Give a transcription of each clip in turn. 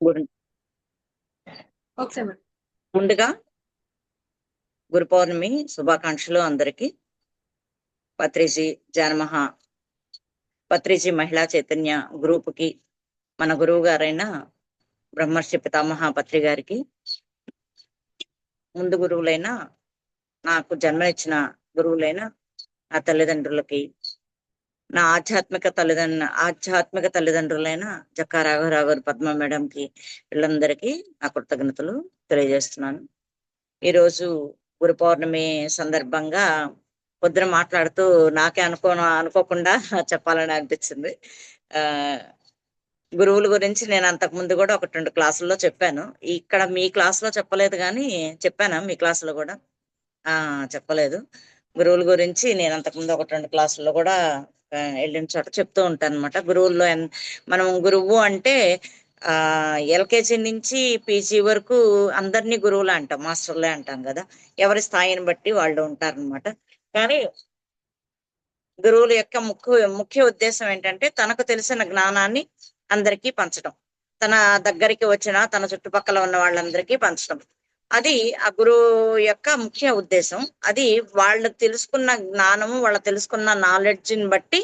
గురు ముందుగా గురు పౌర్ణమి శుభాకాంక్షలు అందరికి. పత్రిజీ జానమహా పత్రిజీ మహిళా చైతన్య గ్రూప్ కి మన గురువు గారైన బ్రహ్మర్షి పితామహ పత్రి గారికి, ముందు గురువులైన నాకు జన్మనిచ్చిన గురువులైన నా తల్లిదండ్రులకి, నా ఆధ్యాత్మిక తల్లిదండ్రులైన జక్కా రాఘవరావు గారు, పద్మ మేడంకి, వీళ్ళందరికీ నా కృతజ్ఞతలు తెలియజేస్తున్నాను. ఈరోజు గురు పౌర్ణమి సందర్భంగా పొద్దున మాట్లాడుతూ నాకే అనుకోకుండా చెప్పాలని అనిపించింది. గురువుల గురించి నేను అంతకు ముందు కూడా 1-2 క్లాసుల్లో చెప్పాను. ఇక్కడ మీ క్లాసులో చెప్పలేదు, కానీ చెప్పానా మీ క్లాసులో కూడా? చెప్పలేదు. గురువుల గురించి నేను అంతకుముందు 1-2 క్లాసుల్లో కూడా వెళ్ళిన చోట చెప్తూ ఉంటాను అనమాట. గురువుల్లో మనం గురువు అంటే ఎల్కేజీ నుంచి పీజీ వరకు అందరినీ గురువులే అంటాం, మాస్టర్లే అంటాం కదా. ఎవరి స్థాయిని బట్టి వాళ్ళు ఉంటారనమాట. కానీ గురువుల యొక్క ముఖ్య ఉద్దేశం ఏంటంటే తనకు తెలిసిన జ్ఞానాన్ని అందరికీ పంచడం, తన దగ్గరికి వచ్చిన తన చుట్టుపక్కల ఉన్న వాళ్ళందరికీ పంచడం. అది ఆ గురువు యొక్క ముఖ్య ఉద్దేశం. అది వాళ్ళు తెలుసుకున్న జ్ఞానము, వాళ్ళు తెలుసుకున్న నాలెడ్జ్ని బట్టి,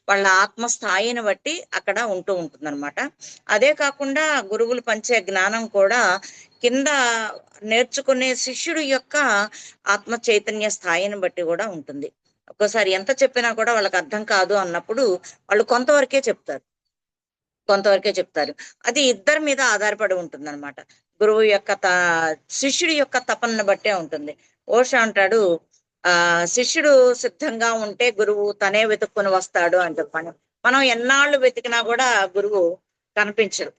వాళ్ళ ఆత్మస్థాయిని బట్టి అక్కడ ఉంటుందన్నమాట. అదే కాకుండా గురువులు పంచే జ్ఞానం కూడా కింద నేర్చుకునే శిష్యుడు యొక్క ఆత్మ చైతన్య స్థాయిని బట్టి కూడా ఉంటుంది. ఒక్కోసారి ఎంత చెప్పినా కూడా వాళ్ళకి అర్థం కాదు అన్నప్పుడు వాళ్ళు కొంతవరకే చెప్తారు. అది ఇద్దరి మీద ఆధారపడి ఉంటుంది అనమాట. గురువు యొక్క శిష్యుడి యొక్క తపనను బట్టే ఉంటుంది. ఓషో అంటాడు, శిష్యుడు సిద్ధంగా ఉంటే గురువు తనే వెతుక్కుని వస్తాడు అని చెప్పాను. మనం ఎన్నాళ్ళు వెతికినా కూడా గురువు కనిపించరు.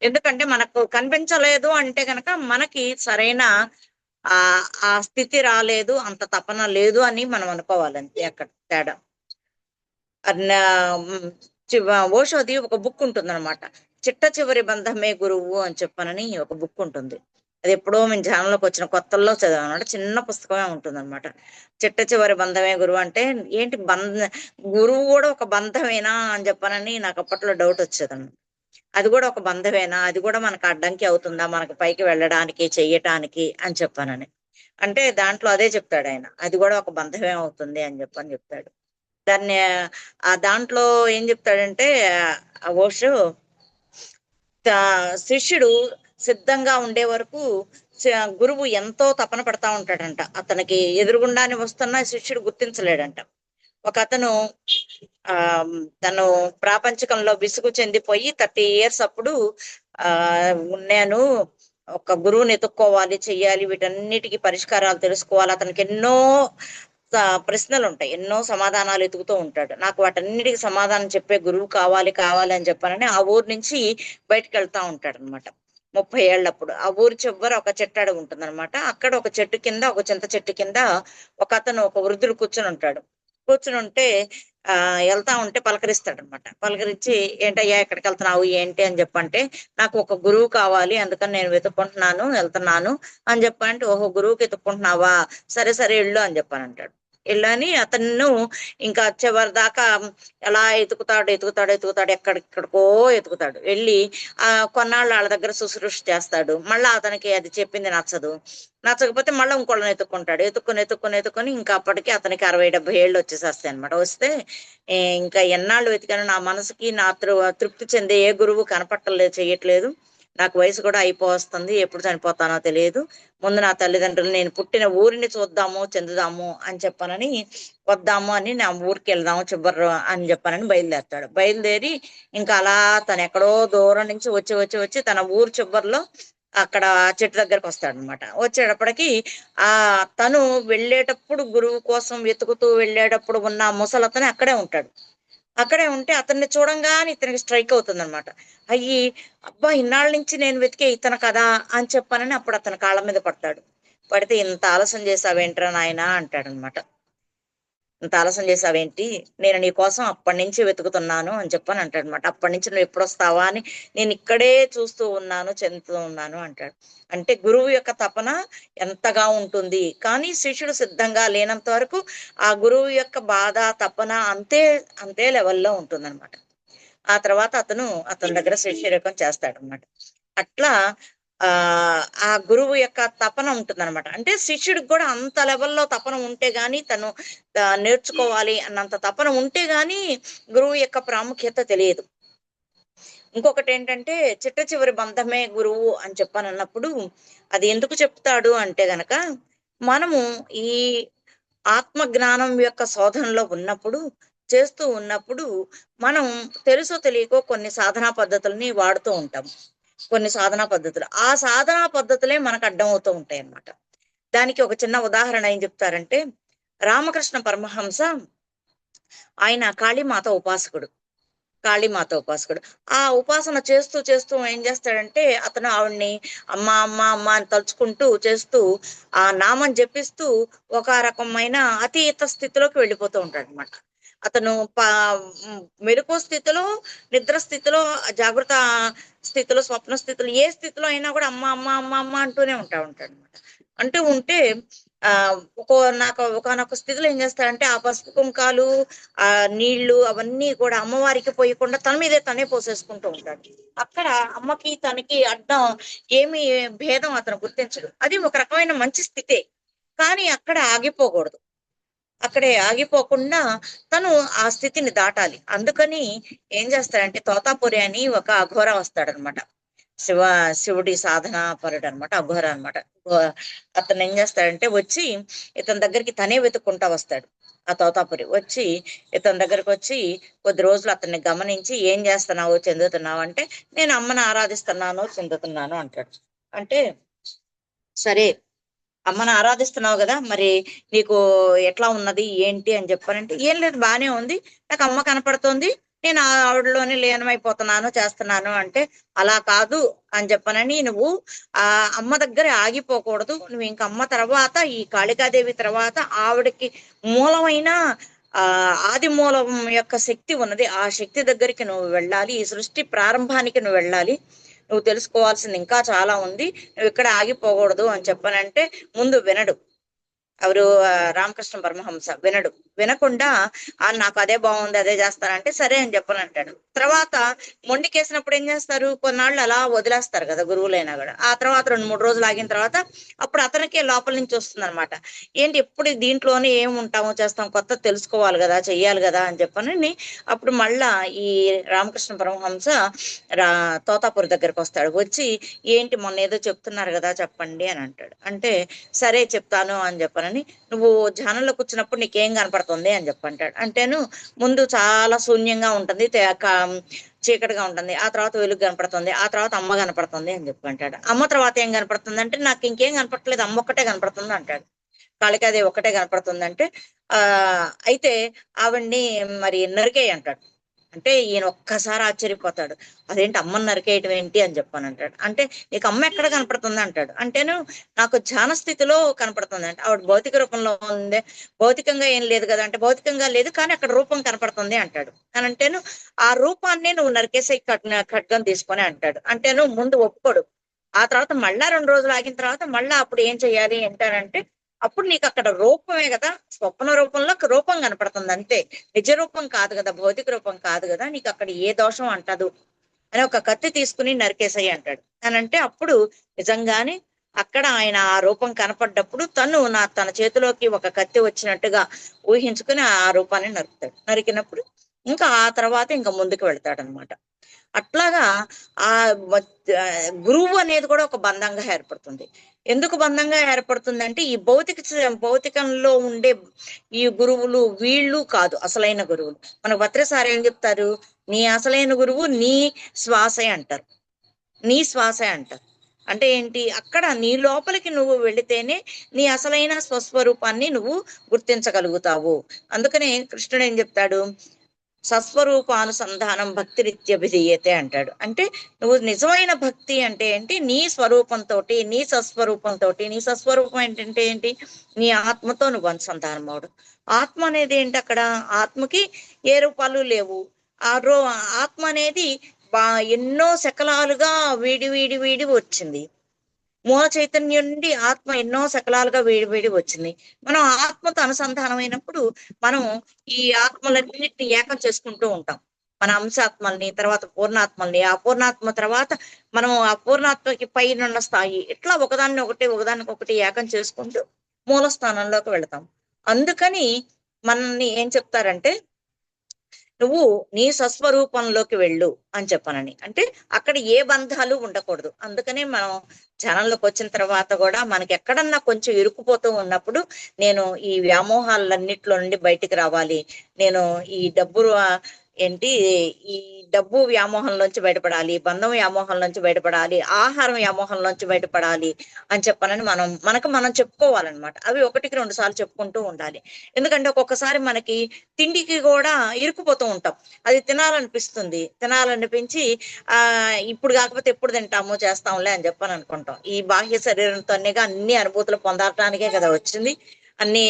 ఎందుకంటే మనకు కనిపించలేదు అంటే కనుక మనకి సరైన ఆ స్థితి రాలేదు, అంత తపన లేదు అని మనం అనుకోవాలంతే. అక్కడ తేడా. ఓషోది ఒక బుక్ ఉంటుంది అనమాట, చిట్ట చివరి బంధమే గురువు అని చెప్పనని ఒక బుక్ ఉంటుంది. అది ఎప్పుడో మేము ఛానల్లోకి వచ్చిన కొత్తల్లో చదివామన్నమాట. చిన్న పుస్తకమే ఉంటుంది అనమాట. చిట్ట చివరి బంధమే గురువు అంటే ఏంటి, గురువు కూడా ఒక బంధమేనా అని చెప్పనని నాకు అప్పట్లో డౌట్ వచ్చేదన్నమాట. అది కూడా ఒక బంధమేనా, అది కూడా మనకు అడ్డంకి అవుతుందా మనకు పైకి వెళ్ళడానికి, చెయ్యటానికి అని చెప్పానని. అంటే దాంట్లో అదే చెప్తాడు ఆయన, అది కూడా ఒక బంధమే అవుతుంది అని చెప్తాడు. దాన్ని దాంట్లో ఏం చెప్తాడంటే ఓషో, శిష్యుడు సిద్ధంగా ఉండే వరకు గురువు ఎంతో తపన పడతా ఉంటాడంట. అతనికి ఎదురుగుండాని వస్తున్నా శిష్యుడు గుర్తించలేడంట. ఒక అతను తను ప్రాపంచికంలో విసుగు చెందిపోయి 30 years అప్పుడు నేను ఒక గురువుని ఎత్తుక్కోవాలి, చెయ్యాలి, వీటన్నిటికీ పరిష్కారాలు తెలుసుకోవాలి. అతనికి ఎన్నో ప్రశ్నలు ఉంటాయి, ఎన్నో సమాధానాలు ఎతుకుతూ ఉంటాడు. నాకు వాటన్నిటికి సమాధానం చెప్పే గురువు కావాలి అని చెప్పానని ఆ ఊరు నుంచి బయటకు వెళ్తా ఉంటాడు అనమాట. 30 ఏళ్ళప్పుడు ఆ ఊరి చివర ఒక చెట్టు అడుగు ఉంటుంది అనమాట. అక్కడ ఒక చెట్టు కింద, ఒక చింత చెట్టు కింద ఒక వృద్ధుడు కూర్చుని ఉంటే వెళ్తా ఉంటే పలకరిస్తాడు అనమాట. పలకరించి, ఏంటయ్యా ఎక్కడికి వెళ్తున్నావు ఏంటి అని చెప్పంటే, నాకు ఒక గురువు కావాలి, అందుకని నేను వెళ్తున్నాను అని చెప్పంటే, ఓహో గురువుకి ఎత్తుక్కుంటున్నావా, సరే సరే వెళ్ళు అని చెప్పానంటాడు. వెళ్ళని అతను ఇంకా చివరి దాకా ఎలా ఎతుకుతాడు, ఎక్కడికో ఎతుకుతాడు. వెళ్ళి కొన్నాళ్ళు వాళ్ళ దగ్గర శుశ్రూష చేస్తాడు. మళ్ళా అతనికి అది చెప్పింది నచ్చకపోతే మళ్ళీ ఇంకోళ్ళని ఎత్తుక్కొని ఇంకా అప్పటికి అతనికి 60-70 ఏళ్ళు వచ్చేసేస్తాయి అనమాట. వస్తే ఇంకా ఎన్నాళ్ళు వెతికాను, నా మనసుకి నా తృప్తి చెందే ఏ గురువు కనపట్టలేదు, చెయ్యట్లేదు, నాకు వయసు కూడా అయిపోతుంది, ఎప్పుడు చనిపోతానో తెలియదు, ముందు నా తల్లిదండ్రులు నేను పుట్టిన ఊరిని చెందుదాము అని చెప్పానని, వద్దాము అని నా ఊరికి వెళ్దాము చివరి అని చెప్పానని బయలుదేరి ఇంకా అలా తను ఎక్కడో దూరం నుంచి వచ్చి తన ఊరు చివరిలో అక్కడ చెట్టు దగ్గరకు వస్తాడనమాట. వచ్చేటప్పటికి తను వెళ్ళేటప్పుడు గురువు కోసం వెతుకుతూ వెళ్ళేటప్పుడు ఉన్న ముసలతను అక్కడే ఉంటే అతన్ని చూడంగానే ఇతనికి స్ట్రైక్ అవుతుంది అనమాట. అబ్బా ఇన్నాళ్ళ నుంచి నేను వెతికే ఇతను కదా అని చెప్పానని అప్పుడు అతని కాళ్ళ మీద పడితే, ఇంత ఆలస్యం చేసావేంట్రా నాయనా అంటాడనమాట. ఇంత ఆలస్యం చేసావేంటి, నేను నీ కోసం అప్పటి నుంచి వెతుకుతున్నాను అని చెప్పని అంటాడనమాట. అప్పటి నుంచి నువ్వు ఎప్పుడు వస్తావా అని నేను ఇక్కడే చూస్తూ ఉన్నాను, చెందుతూ ఉన్నాను అంటాడు. అంటే గురువు యొక్క తపన ఎంతగా ఉంటుంది, కానీ శిష్యుడు సిద్ధంగా లేనంత వరకు ఆ గురువు యొక్క బాధ, తపన అంతే లెవెల్లో ఉంటుందన్నమాట. ఆ తర్వాత అతని దగ్గర శిష్యరేఖం చేస్తాడనమాట. అట్లా ఆ ఆ గురువు యొక్క తపన ఉంటుందన్నమాట. అంటే శిష్యుడికి కూడా అంత లెవెల్లో తపన ఉంటే గాని తను నేర్చుకోవాలి అన్నంత తపన ఉంటే గాని గురువు యొక్క ప్రాముఖ్యత తెలియదు. ఇంకొకటి ఏంటంటే చిట్ట చివరి బంధమే గురువు అని చెప్పానన్నప్పుడు అది ఎందుకు చెప్తాడు అంటే గనక మనము ఈ ఆత్మ జ్ఞానం యొక్క శోధనలో ఉన్నప్పుడు, చేస్తూ ఉన్నప్పుడు మనం తెలుసో తెలియకో కొన్ని సాధనా పద్ధతుల్ని వాడుతూ ఉంటాం. కొన్ని సాధనా పద్ధతులు. ఆ సాధనా పద్ధతులే మనకు అడ్డమవుతూ ఉంటాయన్నమాట. దానికి ఒక చిన్న ఉదాహరణ ఏం చెప్తారంటే, రామకృష్ణ పరమహంస ఆయన కాళీమాత ఉపాసకుడు. కాళీమాత ఉపాసకుడు. ఆ ఉపాసన చేస్తూ చేస్తూ ఏం చేస్తాడంటే, అతను ఆవిడ్ని అమ్మ, అమ్మ, అమ్మ అని తలుచుకుంటూ చేస్తూ, ఆ నామం జపిస్తూ ఒక రకమైన అతీత స్థితిలోకి వెళ్ళిపోతూ ఉంటాడనమాట. అతను మెలకువ స్థితిలో, నిద్ర స్థితిలో, జాగృత స్థితిలో, స్వప్న స్థితిలో ఏ స్థితిలో అయినా కూడా అమ్మ, అమ్మ, అమ్మ, అమ్మ అంటూనే ఉంటాడనమాట. అంటూ ఉంటే ఆ నాకు ఒకానొక స్థితిలో ఏం చేస్తాడంటే, ఆ పసుపు కుంకాలు, ఆ నీళ్లు అవన్నీ కూడా అమ్మవారికి పోయకుండా తన మీదే తనే పోసేసుకుంటూ ఉంటాడు. అక్కడ అమ్మకి తనకి అడ్డం ఏమి భేదం అతను గుర్తించడు. అది ఒక రకమైన మంచి స్థితే. కానీ అక్కడ ఆగిపోకూడదు. అక్కడే ఆగిపోకుండా తను ఆ స్థితిని దాటాలి. అందుకని ఏం చేస్తాడంటే తోతాపురి అని ఒక అఘోర వస్తాడనమాట. శివ శివుడి సాధన పరుడు అనమాట, అఘోర అనమాట. అతను ఏం చేస్తాడంటే వచ్చి ఇతని దగ్గరికి తనే వెతుక్కుంటా వస్తాడు. ఆ తోతాపురి వచ్చి ఇతని దగ్గరకు వచ్చి కొద్ది రోజులు అతన్ని గమనించి ఏం చేస్తున్నావు, చెందుతున్నావు అంటే నేను అమ్మని ఆరాధిస్తున్నాను, చెందుతున్నాను అంటాడు. అంటే సరే, అమ్మని ఆరాధిస్తున్నావు కదా, మరి నీకు ఎట్లా ఉన్నది ఏంటి అని చెప్పానంటే ఏం లేదు, బానే ఉంది, నాకు అమ్మ కనపడుతుంది, నేను ఆవిడలోనే లీనమైపోతున్నాను, చేస్తున్నాను అంటే అలా కాదు అని చెప్పనని నువ్వు ఆ అమ్మ దగ్గర ఆగిపోకూడదు. నువ్వు ఇంక అమ్మ తర్వాత ఈ కాళికాదేవి తర్వాత ఆవిడకి మూలమైన ఆ ఆది మూలం యొక్క శక్తి ఉన్నది, ఆ శక్తి దగ్గరికి నువ్వు వెళ్ళాలి, ఈ సృష్టి ప్రారంభానికి నువ్వు వెళ్ళాలి, నువ్వు తెలుసుకోవాల్సింది ఇంకా చాలా ఉంది, నువ్వు ఇక్కడ ఆగిపోకూడదు అని చెప్పనంటే ముందు వినడు. ఎవరు రామకృష్ణ పరమహంస వినడు. వినకుండా నాకు అదే బాగుంది, అదే చేస్తానంటే సరే అని చెప్పనంటాడు. తర్వాత మొండికేసినప్పుడు ఏం చేస్తారు, కొన్నాళ్ళు అలా వదిలేస్తారు కదా గురువులైనా కూడా. ఆ తర్వాత 2-3 రోజులు ఆగిన తర్వాత అప్పుడు అతనికే లోపల నుంచి వస్తుంది అనమాట, ఏంటి ఎప్పుడు దీంట్లోనే ఏం ఉంటామో చేస్తాం, కొత్త తెలుసుకోవాలి కదా, చెయ్యాలి కదా అని చెప్పనని అప్పుడు మళ్ళా ఈ రామకృష్ణ పరమహంస తోతాపురి దగ్గరకు వస్తాడు. వచ్చి ఏంటి మొన్న ఏదో చెప్తున్నారు కదా చెప్పండి అని అంటాడు. అంటే సరే చెప్తాను అని చెప్పనని, నువ్వు ధ్యానంలో కూర్చున్నప్పుడు నీకేం కనపడుతుంది అని చెప్పంటాడు. అంటేను ముందు చాలా శూన్యంగా ఉంటుంది, చీకటిగా ఉంటుంది, ఆ తర్వాత వెలుగు కనపడుతుంది, ఆ తర్వాత అమ్మ కనపడుతుంది అని చెప్పంటాడు. అమ్మ తర్వాత ఏం కనపడుతుంది అంటే నాకు ఇంకేం కనపడట్లేదు, అమ్మ ఒక్కటే కనపడుతుంది అంటాడు. కాళికాదేవి ఒక్కటే కనపడుతుంది అంటే ఆ అయితే ఆవిడ్ని మరి నరికేయి అంటాడు. అంటే ఈయన ఒక్కసారి ఆశ్చర్యపోతాడు, అదేంటి అమ్మని నరికేయటం ఏంటి అని చెప్పాను అంటాడు. అంటే నీకు అమ్మ ఎక్కడ కనపడుతుంది అంటాడు. అంటేను నాకు ధ్యాన స్థితిలో కనపడుతుంది అంటే ఆవిడ భౌతిక రూపంలో ఉంది, భౌతికంగా ఏం లేదు కదా అంటే భౌతికంగా లేదు కానీ అక్కడ రూపం కనపడుతుంది అంటాడు. అని అంటేను ఆ రూపాన్ని నువ్వు నరికేసే ఖడ్గం తీసుకొని అంటాడు. అంటేను ముందు ఒప్పుకోడు. ఆ తర్వాత మళ్ళా 2 రోజులు ఆగిన తర్వాత మళ్ళా అప్పుడు ఏం చెయ్యాలి అంటారంటే అప్పుడు నీకు అక్కడ రూపమే కదా, స్వప్న రూపంలో రూపం కనపడుతుంది అంతే, నిజ రూపం కాదు కదా, భౌతిక రూపం కాదు కదా, నీకు అక్కడ ఏ దోషం అంటదు అని ఒక కత్తి తీసుకుని నరికేసాయి అంటాడు. అని అంటే అప్పుడు నిజంగానే అక్కడ ఆయన ఆ రూపం కనపడ్డప్పుడు తన చేతిలోకి ఒక కత్తి వచ్చినట్టుగా ఊహించుకుని ఆ రూపాన్ని నరుకుతాడు. నరికినప్పుడు ఇంకా ఆ తర్వాత ఇంకా ముందుకు వెళ్తాడు అనమాట. అట్లాగా ఆ గురువు అనేది కూడా ఒక బంధంగా ఏర్పడుతుంది. ఎందుకు బంధంగా ఏర్పడుతుంది అంటే ఈ భౌతికంలో ఉండే ఈ గురువులు వీళ్ళు కాదు అసలైన గురువులు. మనకు భద్రసారి ఏం చెప్తారు, నీ అసలైన గురువు నీ శ్వాసే అంటారు. నీ శ్వాసే అంటారు. అంటే ఏంటి, అక్కడ నీ లోపలికి నువ్వు వెళితేనే నీ అసలైన స్వస్వరూపాన్ని నువ్వు గుర్తించగలుగుతావు. అందుకనే కృష్ణుడు ఏం చెప్తాడు, సస్వరూపానుసంధానం భక్తి రీత్యభిధీయతే అంటాడు. అంటే నువ్వు నిజమైన భక్తి అంటే ఏంటి, నీ స్వరూపంతో, నీ స్వస్వరూపం ఏంటంటే ఏంటి, నీ ఆత్మతో నువ్వు అనుసంధానం అవడం. ఆత్మ అనేది ఏంటి, అక్కడ ఆత్మకి ఏ రూపాలు లేవు. ఆ ఆత్మ అనేది ఎన్నో శకలాలుగా వీడి వీడి వీడి వచ్చింది. మూల చైతన్యం నుండి ఆత్మ ఎన్నో శకలాలుగా వీడి వీడి వచ్చింది. మనం ఆత్మతో అనుసంధానమైనప్పుడు మనం ఈ ఆత్మలన్నింటినీ ఏకం చేసుకుంటూ ఉంటాం. మన అంశాత్మల్ని, తర్వాత పూర్ణాత్మల్ని, ఆ పూర్ణాత్మ తర్వాత మనం ఆ పూర్ణాత్మకి పైన స్థాయి, ఇట్లా ఒకదానికి ఒకటి ఏకం చేసుకుంటూ మూల స్థానంలోకి వెళతాం. అందుకని మనల్ని ఏం చెప్తారంటే, నువ్వు నీ స్వస్వరూపంలోకి వెళ్ళు అని చెప్పనని. అంటే అక్కడ ఏ బంధాలు ఉండకూడదు. అందుకనే మనం ధ్యానంలోకి వచ్చిన తర్వాత కూడా మనకి ఎక్కడన్నా కొంచెం ఇరుక్కుపోతూ ఉన్నప్పుడు, నేను ఈ వ్యామోహాలన్నిట్లో నుండి బయటికి రావాలి, నేను ఈ ఏంటి ఈ డబ్బు వ్యామోహంలోంచి బయటపడాలి, బంధం వ్యామోహంలోంచి బయటపడాలి, ఆహారం వ్యామోహంలోంచి బయటపడాలి అని చెప్పనని మనం చెప్పుకోవాలన్నమాట. అవి ఒకటికి రెండు సార్లు చెప్పుకుంటూ ఉండాలి. ఎందుకంటే ఒక్కొక్కసారి మనకి తిండికి కూడా ఇరుక్కుపోతూ ఉంటాం. అది తినాలనిపించి ఇప్పుడు కాకపోతే ఎప్పుడు తింటాము చేస్తాంలే అని చెప్పని అనుకుంటాం. ఈ బాహ్య శరీరంతోనేగా అన్ని అనుభూతులు పొందటానికే కదా వచ్చింది, అన్ని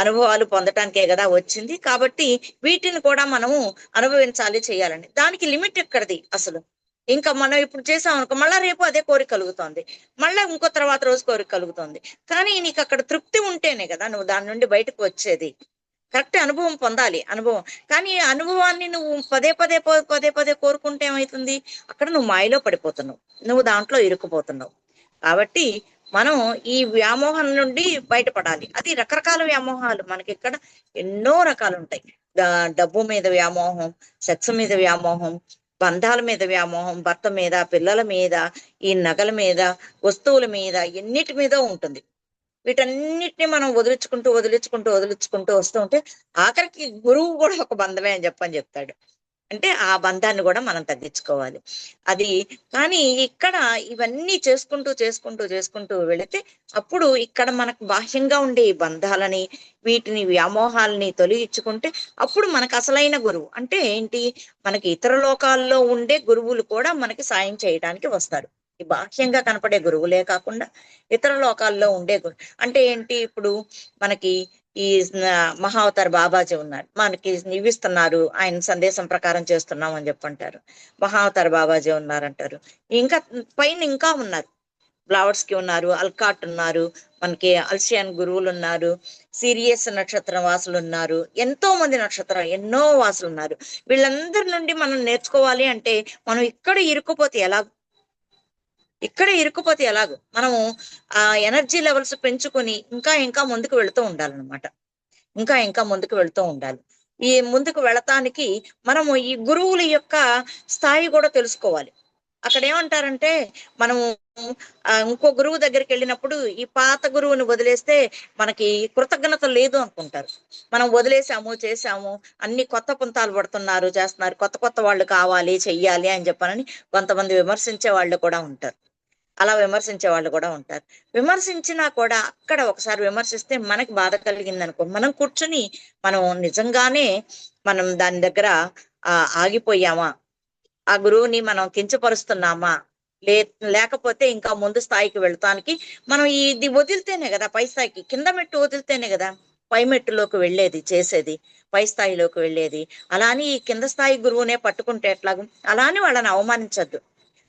అనుభవాలు పొందటానికే కదా వచ్చింది. కాబట్టి వీటిని కూడా మనము అనుభవించాలి, చేయాలండి. దానికి లిమిట్ ఎక్కడిది అసలు? ఇంకా మనం ఇప్పుడు చేసాం అనుకో, మళ్ళా రేపు అదే కోరిక కలుగుతుంది, మళ్ళా ఇంకో తర్వాత రోజు కోరిక కలుగుతుంది. కానీ నీకు అక్కడ తృప్తి ఉంటేనే కదా నువ్వు దాని నుండి బయటకు వచ్చేది. కరెక్ట్ అనుభవం పొందాలి, అనుభవం. కానీ ఈ అనుభవాన్ని నువ్వు పదే పదే కోరుకుంటే ఏమవుతుంది? అక్కడ నువ్వు మాయలో పడిపోతున్నావు, నువ్వు దాంట్లో ఇరుక్కుపోతున్నావు. కాబట్టి మనం ఈ వ్యామోహం నుండి బయటపడాలి. అది రకరకాల వ్యామోహాలు మనకి ఇక్కడ ఎన్నో రకాలు ఉంటాయి. డబ్బు మీద వ్యామోహం, సెక్స్ మీద వ్యామోహం, బంధాల మీద వ్యామోహం, భర్త మీద, పిల్లల మీద, ఈ నగల మీద, వస్తువుల మీద, ఎన్నిటి మీద ఉంటుంది. వీటన్నిటిని మనం వదిలించుకుంటూ వస్తూ ఉంటే ఆఖరికి గురువు కూడా ఒక బంధమే అని చెప్తాడు. అంటే ఆ బంధాన్ని కూడా మనం తగ్గించుకోవాలి. అది కానీ ఇక్కడ ఇవన్నీ చేసుకుంటూ వెళితే అప్పుడు ఇక్కడ మనకు బాహ్యంగా ఉండే ఈ బంధాలని, వీటిని వ్యామోహాలని తొలగించుకుంటే అప్పుడు మనకు అసలైన గురువు అంటే ఏంటి? మనకి ఇతర లోకాల్లో ఉండే గురువులు కూడా మనకి సాయం చేయడానికి వస్తారు. ఈ బాహ్యంగా కనపడే గురువులే కాకుండా ఇతర లోకాల్లో ఉండే గురువు అంటే ఏంటి? ఇప్పుడు మనకి ఈ మహావతార్ బాబాజీ ఉన్నారు, మనకి ఇవిస్తున్నారు, ఆయన సందేశం ప్రకారం చేస్తున్నాం అని చెప్పంటారు. మహావతార్ బాబాజీ ఉన్నారంటారు. ఇంకా పైన ఇంకా ఉన్నారు, బ్లావర్స్కి ఉన్నారు, అల్కాట్ ఉన్నారు, మనకి అల్సియన్ గురువులు ఉన్నారు, సిరియస్ నక్షత్ర వాసులు ఉన్నారు, ఎన్నో వాసులు ఉన్నారు. వీళ్ళందరి నుండి మనం నేర్చుకోవాలి అంటే మనం ఇక్కడే ఇరుక్కుపోతే ఎలాగో మనము ఆ ఎనర్జీ లెవెల్స్ పెంచుకొని ఇంకా ముందుకు వెళుతూ ఉండాలన్నమాట. ఇంకా ముందుకు వెళుతూ ఉండాలి. ఈ ముందుకు వెళతానికి మనము ఈ గురువుల యొక్క స్థాయి కూడా తెలుసుకోవాలి. అక్కడ ఏమంటారంటే, మనము ఇంకో గురువు దగ్గరికి వెళ్ళినప్పుడు ఈ పాత గురువుని వదిలేస్తే మనకి కృతజ్ఞత లేదు అనుకుంటారు. మనం వదిలేసాము, చేసాము, అన్ని కొత్త పుంతాలు పడుతున్నారు, చేస్తున్నారు, కొత్త వాళ్ళు కావాలి, చెయ్యాలి అని చెప్పనని కొంతమంది విమర్శించే వాళ్ళు కూడా ఉంటారు. అలా విమర్శించే వాళ్ళు కూడా ఉంటారు. విమర్శించినా కూడా అక్కడ ఒకసారి విమర్శిస్తే మనకి బాధ కలిగింది అనుకో, మనం కూర్చుని మనం నిజంగానే మనం దాని దగ్గర ఆగిపోయామా, ఆ గురువుని మనం కించపరుస్తున్నామా, లేకపోతే ఇంకా ముందు స్థాయికి వెళ్తానికి మనం ఇది వదిలితేనే కదా పై స్థాయికి, కింద మెట్టు వదిలితేనే కదా పై మెట్టులోకి వెళ్ళేది, చేసేది పై స్థాయిలోకి వెళ్ళేది. అలా అని ఈ కింద స్థాయి గురువునే పట్టుకుంటే ఎట్లాగూ? అలా అని వాళ్ళని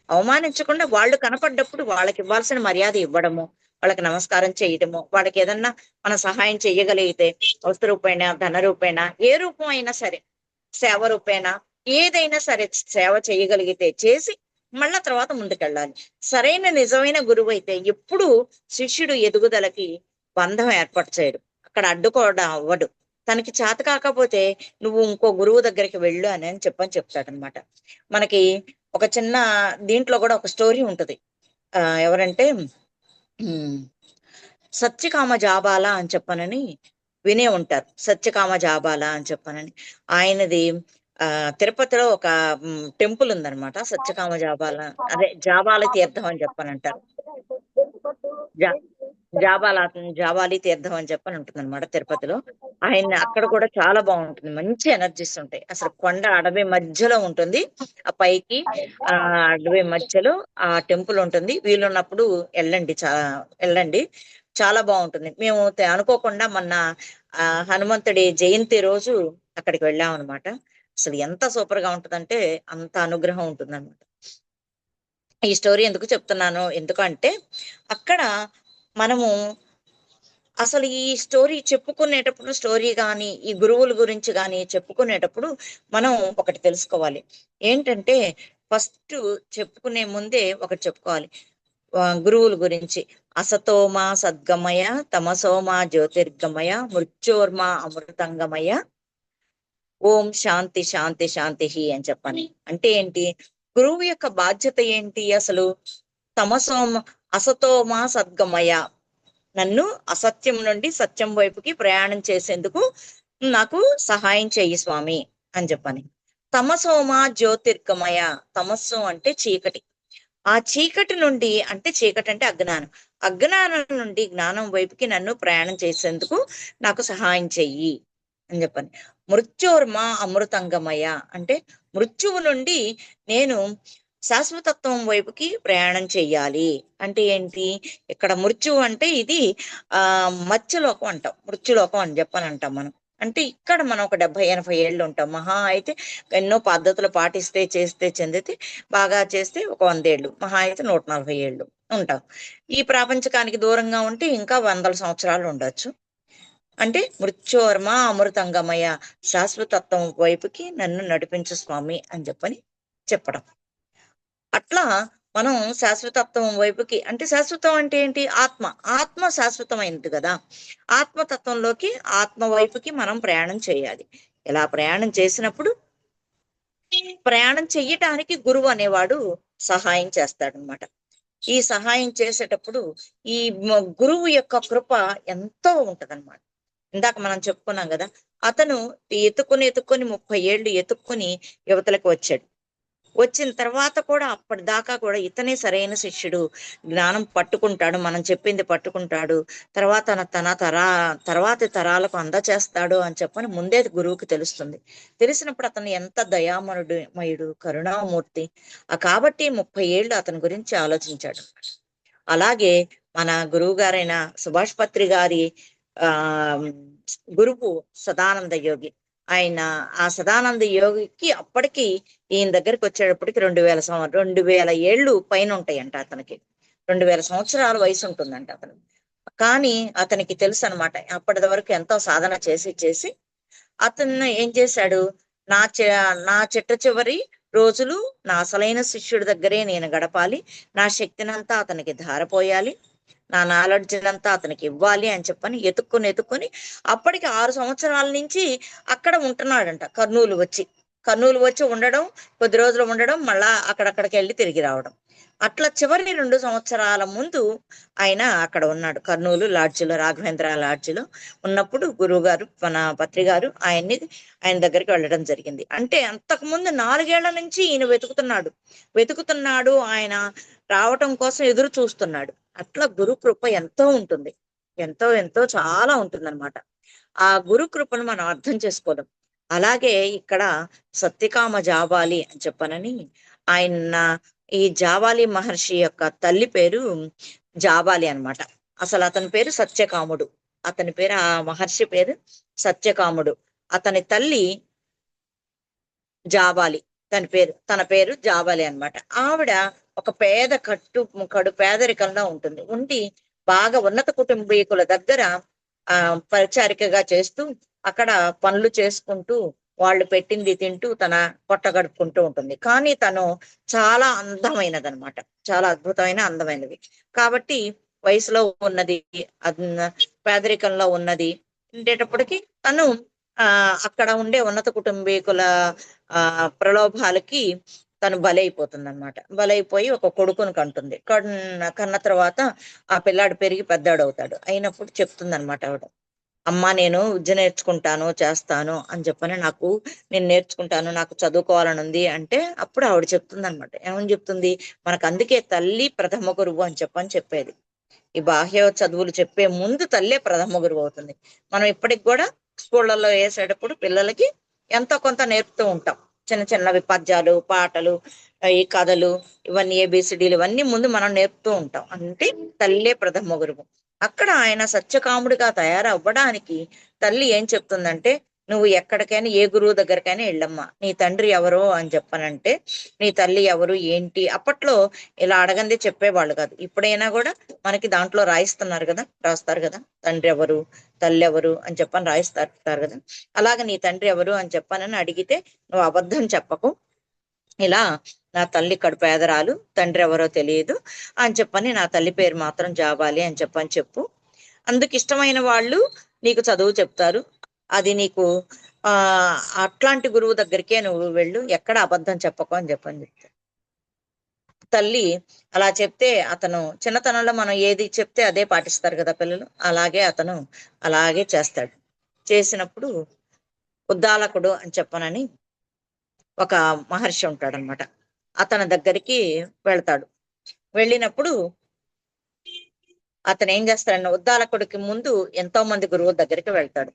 అవమానించకుండా వాళ్ళు కనపడ్డప్పుడు వాళ్ళకి ఇవ్వాల్సిన మర్యాద ఇవ్వడము, వాళ్ళకి నమస్కారం చేయడము, వాళ్ళకి ఏదన్నా మన సహాయం చెయ్యగలిగితే వస్తు రూపేణ, ధన రూపేణ, ఏ రూపం అయినా సరే, సేవ రూపేణ, ఏదైనా సరే సేవ చేయగలిగితే చేసి మళ్ళా తర్వాత ముందుకెళ్ళాలి. సరైన నిజమైన గురువు అయితే ఎప్పుడు శిష్యుడు ఎదుగుదలకి బంధం ఏర్పరచేయడు, అక్కడ అడ్డుకోవడం అవ్వడు. తనకి చేత కాకపోతే నువ్వు ఇంకో గురువు దగ్గరికి వెళ్ళు అని చెప్తాడనమాట. మనకి ఒక చిన్న దీంట్లో కూడా ఒక స్టోరీ ఉంటది. ఎవరంటే సత్యకామ జాబాల అని చెప్పనని వినే ఉంటారు. సత్యకామ జాబాల అని చెప్పనని ఆయనది తిరుపతిలో ఒక టెంపుల్ ఉందన్నమాట, సత్యకామ జాబాల, అదే జాబాల తీర్థం అని చెప్పనంటారు. జాబాలి తీర్థం అని చెప్పని ఉంటుంది అనమాట తిరుపతిలో. ఆయన అక్కడ కూడా చాలా బాగుంటుంది, మంచి ఎనర్జీస్ ఉంటాయి. అసలు కొండ అడవి మధ్యలో ఉంటుంది, ఆ పైకి అడవి మధ్యలో ఆ టెంపుల్ ఉంటుంది. వీలున్నప్పుడు వెళ్ళండి, చాలా బాగుంటుంది. మేము అనుకోకుండా మొన్న హనుమంతుడి జయంతి రోజు అక్కడికి వెళ్ళాం అనమాట. అసలు ఎంత సూపర్ గా ఉంటుందంటే అంత అనుగ్రహం ఉంటుంది అనమాట. ఈ స్టోరీ ఎందుకు చెప్తున్నాను, ఎందుకంటే అక్కడ మనము అసలు ఈ స్టోరీ చెప్పుకునేటప్పుడు, స్టోరీ కానీ ఈ గురువుల గురించి కానీ చెప్పుకునేటప్పుడు మనం ఒకటి తెలుసుకోవాలి. ఏంటంటే ఫస్ట్ చెప్పుకునే ముందే ఒకటి చెప్పుకోవాలి. గురువుల గురించి అసతోమా సద్గమయ, తమసోమా జ్యోతిర్గమయ, మృత్యోర్మా అమృతంగమయ, ఓం శాంతి శాంతి శాంతి అని చెప్పని. అంటే ఏంటి? గురువు యొక్క బాధ్యత ఏంటి అసలు? తమసోమ అసతోమా సద్గమయ, నన్ను అసత్యం నుండి సత్యం వైపుకి ప్రయాణం చేసేందుకు నాకు సహాయం చెయ్యి స్వామి అని చెప్పని. తమసోమ జ్యోతిర్గమయ, తమస్సు అంటే చీకటి, ఆ చీకటి నుండి, అంటే చీకటి అంటే అజ్ఞానం, అజ్ఞానం నుండి జ్ఞానం వైపుకి నన్ను ప్రయాణం చేసేందుకు నాకు సహాయం చెయ్యి అని చెప్పని. మృత్యోర్మ అమృతంగమయ, అంటే మృత్యువు నుండి నేను శాశ్వతత్వం వైపుకి ప్రయాణం చెయ్యాలి. అంటే ఏంటి? ఇక్కడ మృత్యువు అంటే ఇది మత్స్యలోకం అంటాం, మృత్యులోకం అని చెప్పని అంటాం మనం. అంటే ఇక్కడ మనం ఒక 70-80 ఏళ్ళు ఉంటాం మహా అయితే. ఎన్నో పద్ధతులు పాటిస్తే, చేస్తే, చెందితే, బాగా చేస్తే ఒక 100 ఏళ్ళు, మహా అయితే 140 ఏళ్ళు ఉంటాం. ఈ ప్రపంచకానికి దూరంగా ఉంటే ఇంకా 100 సంవత్సరాలు ఉండొచ్చు. అంటే మృత్యోర్మ అమృతంగమయ, శాశ్వతత్వం వైపుకి నన్ను నడిపించు స్వామి అని చెప్పడం. అట్లా మనం శాశ్వతత్వం వైపుకి, అంటే శాశ్వతం అంటే ఏంటి? ఆత్మ, ఆత్మ శాశ్వతమైనది కదా. ఆత్మతత్వంలోకి, ఆత్మ వైపుకి మనం ప్రయాణం చేయాలి. ఇలా ప్రయాణం చేసినప్పుడు, ప్రయాణం చెయ్యటానికి గురువు అనేవాడు సహాయం చేస్తాడనమాట. ఈ సహాయం చేసేటప్పుడు ఈ గురువు యొక్క కృప ఎంతో ఉంటదన్నమాట. ఇందాక మనం చెప్పుకున్నాం కదా, అతను ఎత్తుకుని 30 ఏళ్ళు ఎత్తుక్కుని యువతలకు వచ్చాడు. వచ్చిన తర్వాత కూడా అప్పటిదాకా కూడా ఇతనే సరైన శిష్యుడు, జ్ఞానం పట్టుకుంటాడు, మనం చెప్పింది పట్టుకుంటాడు, తర్వాతి తరాలకు అందచేస్తాడు అని చెప్పని ముందే గురువుకి తెలుస్తుంది. తెలిసినప్పుడు అతను ఎంత దయామయుడు, కరుణామూర్తి. కాబట్టి 30 ఏళ్ళు అతని గురించి ఆలోచించాడు. అలాగే మన గురువు గారైన సుభాష్ పత్రి గారి ఆ గురువు సదానంద యోగి. ఆ సదానంద యోగికి అప్పటికి, ఈయన దగ్గరికి వచ్చేటప్పటికి 2000 ఏళ్ళు పైన ఉంటాయంట అతనికి. 2000 సంవత్సరాల వయసు ఉంటుందంట అతను. కానీ అతనికి తెలుసు అనమాట, అప్పటి వరకు ఎంతో సాధన చేసి అతను ఏం చేశాడు? నా చిట్ట చివరి రోజులు నా అసలైన శిష్యుడి దగ్గరే నేను గడపాలి, నా శక్తినంతా అతనికి ధారపోయాలి, నా నాలెడ్జ్ అంతా అతనికి ఇవ్వాలి అని చెప్పని ఎత్తుక్కొని అప్పటికి 6 సంవత్సరాల నుంచి అక్కడ ఉంటున్నాడంట. కర్నూలు వచ్చి ఉండడం, కొద్ది రోజులు ఉండడం, మళ్ళా అక్కడికి వెళ్ళి తిరిగి రావడం. అట్లా చివరి 2 సంవత్సరాల ముందు ఆయన అక్కడ ఉన్నాడు, కర్నూలు లాడ్జిలో, రాఘవేంద్ర లాడ్జిలో ఉన్నప్పుడు గురువు గారు, మన పత్రి గారు ఆయన దగ్గరికి వెళ్ళడం జరిగింది. అంటే అంతకు ముందు 4 ఏళ్ల నుంచి ఈయన వెతుకుతున్నాడు, ఆయన రావటం కోసం ఎదురు చూస్తున్నాడు. అట్లా గురు కృప ఎంతో ఉంటుంది, ఎంతో ఎంతో చాలా ఉంటుందన్నమాట. ఆ గురు కృపను మనం అర్థం చేసుకోవడం. అలాగే ఇక్కడ సత్యకామ జాబాలి అని చెప్పనని, ఆయన ఈ జాబాలి మహర్షి యొక్క తల్లి పేరు జాబాలి అన్నమాట. అసలు అతని పేరు సత్యకాముడు, అతని పేరు, ఆ మహర్షి పేరు సత్యకాముడు. అతని తల్లి జాబాలి, తన పేరు జాబాలి అన్నమాట. ఆవిడ ఒక కడు పేదరికంలో ఉండి బాగా ఉన్నత కుటుంబీకుల దగ్గర పరిచారికగా చేస్తూ, అక్కడ పనులు చేసుకుంటూ, వాళ్ళు పెట్టింది తింటూ తన పొట్ట గడుపుకుంటూ ఉంటుంది. కానీ తను చాలా అందమైనదనమాట, చాలా అద్భుతమైన అందమైనది. కాబట్టి వయసులో ఉన్నది, పేదరికంలో ఉన్నది ఉండేటప్పటికి తను అక్కడ ఉండే ఉన్నత కుటుంబీకుల ప్రలోభాలకి తను బలైపోతుంది అనమాట. బలైపోయి ఒక కొడుకును కంటుంది. కన్న తర్వాత ఆ పిల్లాడు పెరిగి పెద్దాడవుతాడు. అయినప్పుడు చెప్తుంది అనమాట ఆవిడ, అమ్మ నేను విద్య నేర్చుకుంటాను, చేస్తాను అని చెప్పని, నేను నేర్చుకుంటాను, నాకు చదువుకోవాలని ఉంది అంటే, అప్పుడు ఆవిడ చెప్తుంది అనమాట. ఏమని చెప్తుంది? మనకు అందుకే తల్లి ప్రథమ గురువు అని చెప్పేది. ఈ బాహ్య చదువులు చెప్పే ముందు తల్లే ప్రథమ గురువు అవుతుంది. మనం ఇప్పటికి కూడా స్కూళ్ళల్లో వేసేటప్పుడు పిల్లలకి ఎంతో కొంత నేర్పుతూ ఉంటాం. చిన్న చిన్నవి పద్యాలు, పాటలు, ఈ కథలు, ఇవన్నీ ఏబిసిడీలు ఇవన్నీ ముందు మనం నేర్పుతూ ఉంటాం. అంటే తల్లే ప్రథమ గురువు. అక్కడ ఆయన సత్యకాముడిగా తయారవ్వడానికి తల్లి ఏం చెప్తుందంటే, నువ్వు ఎక్కడికైనా ఏ గురువు దగ్గరికైనా వెళ్ళమ్మా, నీ తండ్రి ఎవరు అని చెప్పనంటే, నీ తల్లి ఎవరు ఏంటి, అప్పట్లో ఇలా అడగంది చెప్పేవాళ్ళు కాదు. ఇప్పుడైనా కూడా మనకి దాంట్లో రాయిస్తున్నారు కదా, రాస్తారు కదా, తండ్రి ఎవరు తల్లి ఎవరు అని చెప్పని రాయిస్తారు కదా. అలాగే నీ తండ్రి ఎవరు అని చెప్పానని అడిగితే నువ్వు అబద్ధం చెప్పకు, ఇలా నా తల్లి ఇక్కడ పేదరాలు, తండ్రి ఎవరో తెలియదు అని చెప్పని, నా తల్లి పేరు మాత్రం జాబాలి అని చెప్పని చెప్పు. అందుకు ఇష్టమైన వాళ్ళు నీకు చదువు చెప్తారు, అది నీకు ఆ అట్లాంటి గురువు దగ్గరికే నువ్వు వెళ్ళు, ఎక్కడ అబద్ధం చెప్పకు అని చెప్పని చెప్తారు. తల్లి అలా చెప్తే అతను, చిన్నతనంలో మనం ఏది చెప్తే అదే పాటిస్తారు కదా పిల్లలు, అలాగే అతను అలాగే చేస్తాడు. చేసినప్పుడు ఉద్దాలకుడు అని చెప్పనని ఒక మహర్షి ఉంటాడనమాట, అతని దగ్గరికి వెళ్తాడు. వెళ్ళినప్పుడు అతను ఏం చేస్తాడన్న, ఉద్దాలకుడికి ముందు ఎంతో మంది గురువుల దగ్గరికి వెళ్తాడు.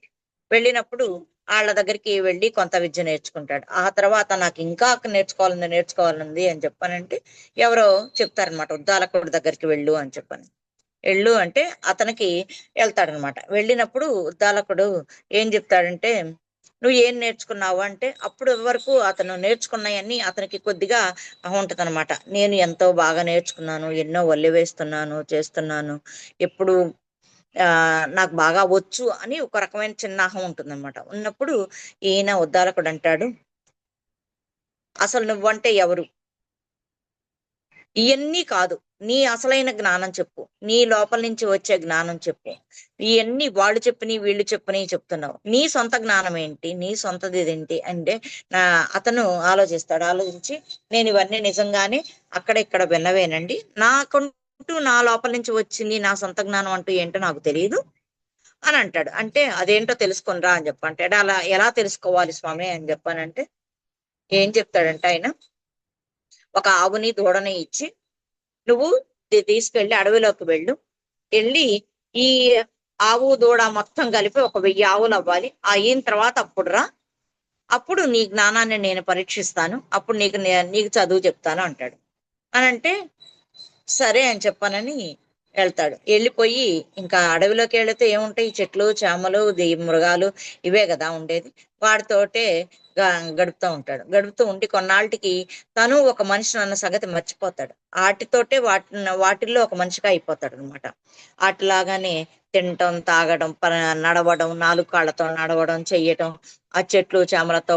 వెళ్ళినప్పుడు వాళ్ళ దగ్గరికి వెళ్ళి కొంత విద్య నేర్చుకుంటాడు. ఆ తర్వాత నాకు ఇంకా నేర్చుకోవాలని అని చెప్పానంటే ఎవరో చెప్తారనమాట, ఉద్దాలకుడి దగ్గరికి వెళ్ళు అని చెప్పని. వెళ్ళు అంటే అతనికి వెళ్తాడనమాట. వెళ్ళినప్పుడు ఉద్దాలకుడు ఏం చెప్తాడంటే, నువ్వు ఏం నేర్చుకున్నావు అంటే, అప్పుడు వరకు అతను నేర్చుకున్నాయన్నీ అతనికి కొద్దిగా ఉంటదనమాట. నేను ఎంతో బాగా నేర్చుకున్నాను, ఎన్నో వల్లి వేస్తున్నాను, చేస్తున్నాను, ఎప్పుడు నాకు బాగా వచ్చు అని ఒక రకమైన చిన్న అహం ఉంటుందన్నమాట. ఉన్నప్పుడు ఈయన ఉద్దాలకుడు అంటాడు, అసలు నువ్వంటే ఎవరు, ఇవన్నీ కాదు, నీ అసలైన జ్ఞానం చెప్పు, నీ లోపల నుంచి వచ్చే జ్ఞానం చెప్పు. ఇవన్నీ వాళ్ళు చెప్పని వీళ్ళు చెప్పని చెప్తున్నావు, నీ సొంత జ్ఞానం ఏంటి, నీ సొంతది ఏంటి అంటే నా అతను ఆలోచిస్తాడు. ఆలోచించి, నేను ఇవన్నీ నిజంగానే అక్కడ ఇక్కడ విన్నవేనండి, నాకంటూ నా లోపల నుంచి వచ్చింది నా సొంత జ్ఞానం అంటూ ఏంటో నాకు తెలియదు అని అంటాడు. అంటే అదేంటో తెలుసుకునిరా అని చెప్పంటాడు. అలా ఎలా తెలుసుకోవాలి స్వామి అని చెప్పానంటే ఏం చెప్తాడంటే ఆయన, ఒక ఆవుని దూడని ఇచ్చి నువ్వు తీసుకెళ్లి అడవిలోకి వెళ్ళు, వెళ్ళి ఈ ఆవు దూడ మొత్తం కలిపి 1000 ఆవులు అవ్వాలి, అయిన తర్వాత అప్పుడు రా, అప్పుడు నీ జ్ఞానాన్ని నేను పరీక్షిస్తాను, అప్పుడు నీకు చదువు చెప్తాను అంటాడు. అని అంటే సరే అని చెప్పానని వెళ్తాడు. వెళ్ళిపోయి ఇంకా అడవిలోకి వెళితే ఏముంటాయి, చెట్లు చేమలు మృగాలు ఇవే కదా ఉండేది, వాటితోటే గడుపుతూ ఉంటాడు. గడుపుతూ ఉండి కొన్నాళ్ళకి తను ఒక మనిషి అన్న సంగతి మర్చిపోతాడు. వాటిల్లో ఒక మనిషిగా అయిపోతాడు అనమాట. అట్లాగానే తినటం, తాగడం, నడవడం, 4 కాళ్ళతో నడవడం, చెయ్యటం, ఆ చెట్లు చేమలతో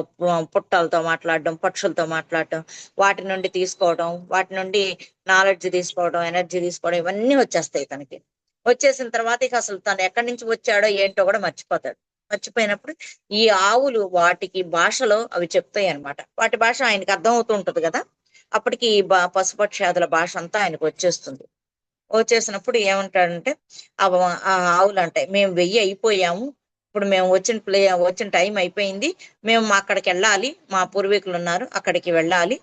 పుట్టలతో మాట్లాడడం, పక్షులతో మాట్లాడటం, వాటి నుండి తీసుకోవడం, వాటి నుండి నాలెడ్జ్ తీసుకోవడం, ఎనర్జీ తీసుకోవడం, ఇవన్నీ వచ్చేస్తాయి తనకి. వచ్చేసిన తర్వాత ఇక అసలు తను ఎక్కడి నుంచి వచ్చాడో ఏంటో కూడా మర్చిపోతాడు. మర్చిపోయినప్పుడు ఈ ఆవులు వాటికి భాషలో అవి చెప్తాయి అనమాట. వాటి భాష ఆయనకి అర్థం అవుతూ ఉంటది కదా. అప్పటికి ఈ పశుపక్షాదుల భాష అంతా ఆయనకు వచ్చేస్తుంది. వచ్చేసినప్పుడు ఏమంటాడంటే ఆ ఆవులు అంటాయి, మేము 1000 అయిపోయాము, ఇప్పుడు మేము వచ్చిన టైం అయిపోయింది, మేము అక్కడికి వెళ్ళాలి, మా పూర్వీకులు ఉన్నారు అక్కడికి వెళ్ళాలి,